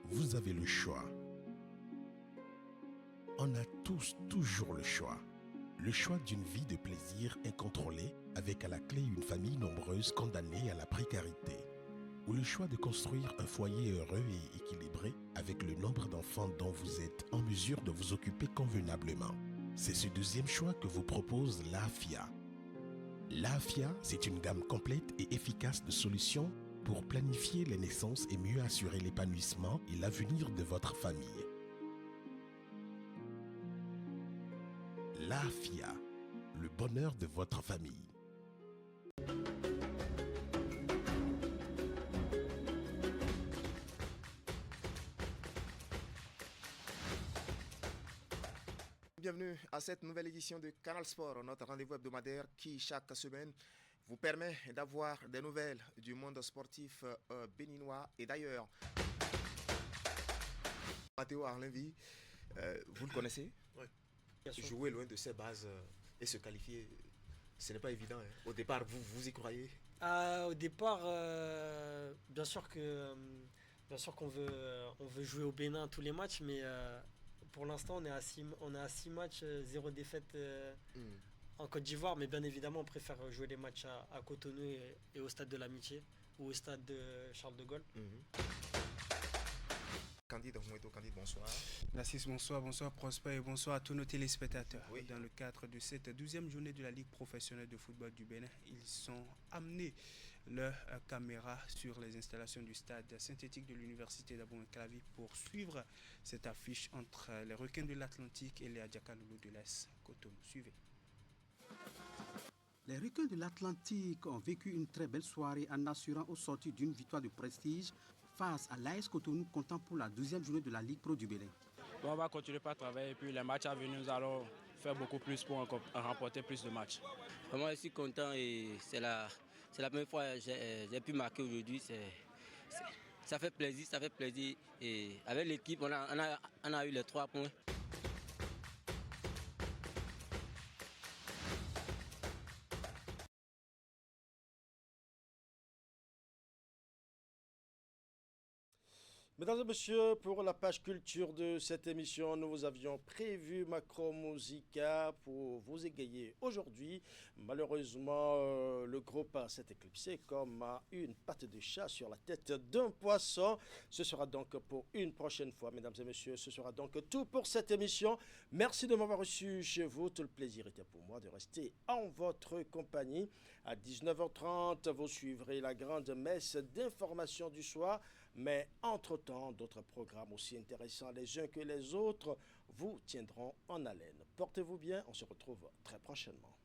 [SPEAKER 15] Vous avez le choix. On a tous toujours le choix. Le choix d'une vie de plaisir incontrôlée avec à la clé une famille nombreuse condamnée à la précarité. Ou le choix de construire un foyer heureux et équilibré avec le nombre d'enfants dont vous êtes en mesure de vous occuper convenablement. C'est ce deuxième choix que vous propose l'AFIA. L'AFIA, c'est une gamme complète et efficace de solutions pour planifier les naissances et mieux assurer l'épanouissement et l'avenir de votre famille. L'AFIA, le bonheur de votre famille.
[SPEAKER 16] Bienvenue à cette nouvelle édition de Canal Sport, notre rendez-vous hebdomadaire qui, chaque semaine, vous permet d'avoir des nouvelles du monde sportif béninois et d'ailleurs. Matteo Arlenvi, vous le connaissez?
[SPEAKER 18] Oui.
[SPEAKER 16] Jouer loin de ses bases et se qualifier, ce n'est pas évident. Hein. Au départ, vous y croyez?
[SPEAKER 18] Au départ, bien sûr qu'on veut jouer au Bénin tous les matchs, mais pour l'instant, on est à 6 matchs, 0 défaite en Côte d'Ivoire, mais bien évidemment, on préfère jouer les matchs à Cotonou et au Stade de l'Amitié ou au Stade de Charles de Gaulle.
[SPEAKER 16] Candide Moueto, Candide, bonsoir.
[SPEAKER 19] Narcisse, bonsoir, bonsoir Prosper et bonsoir à tous nos téléspectateurs. Oui. Dans le cadre de cette 12e journée de la Ligue professionnelle de football du Bénin, ils sont amenés leur caméra sur les installations du stade synthétique de l'université d'Abou-Clavi pour suivre cette affiche entre les Requins de l'Atlantique et les Adjaka-Loulou de l'Est Cotonou. Suivez.
[SPEAKER 24] Les Requins de l'Atlantique ont vécu une très belle soirée en assurant au sortir d'une victoire de prestige face à l'AS Cotonou, comptant pour la 12e journée de la Ligue Pro du Bénin.
[SPEAKER 20] On va continuer par travailler et puis les matchs à venir, nous allons faire beaucoup plus pour remporter plus de matchs.
[SPEAKER 22] Vraiment, je suis content et c'est la première fois que j'ai pu marquer aujourd'hui. Ça fait plaisir et avec l'équipe, on a eu les 3 points.
[SPEAKER 1] Mesdames et messieurs, pour la page culture de cette émission, nous vous avions prévu Macro Musica pour vous égayer aujourd'hui. Malheureusement, le groupe s'est éclipsé comme une patte de chat sur la tête d'un poisson. Ce sera donc pour une prochaine fois, mesdames et messieurs. Ce sera donc tout pour cette émission. Merci de m'avoir reçu chez vous. Tout le plaisir était pour moi de rester en votre compagnie. À 19h30, vous suivrez la grande messe d'information du soir. Mais entre-temps, d'autres programmes aussi intéressants les uns que les autres vous tiendront en haleine. Portez-vous bien, on se retrouve très prochainement.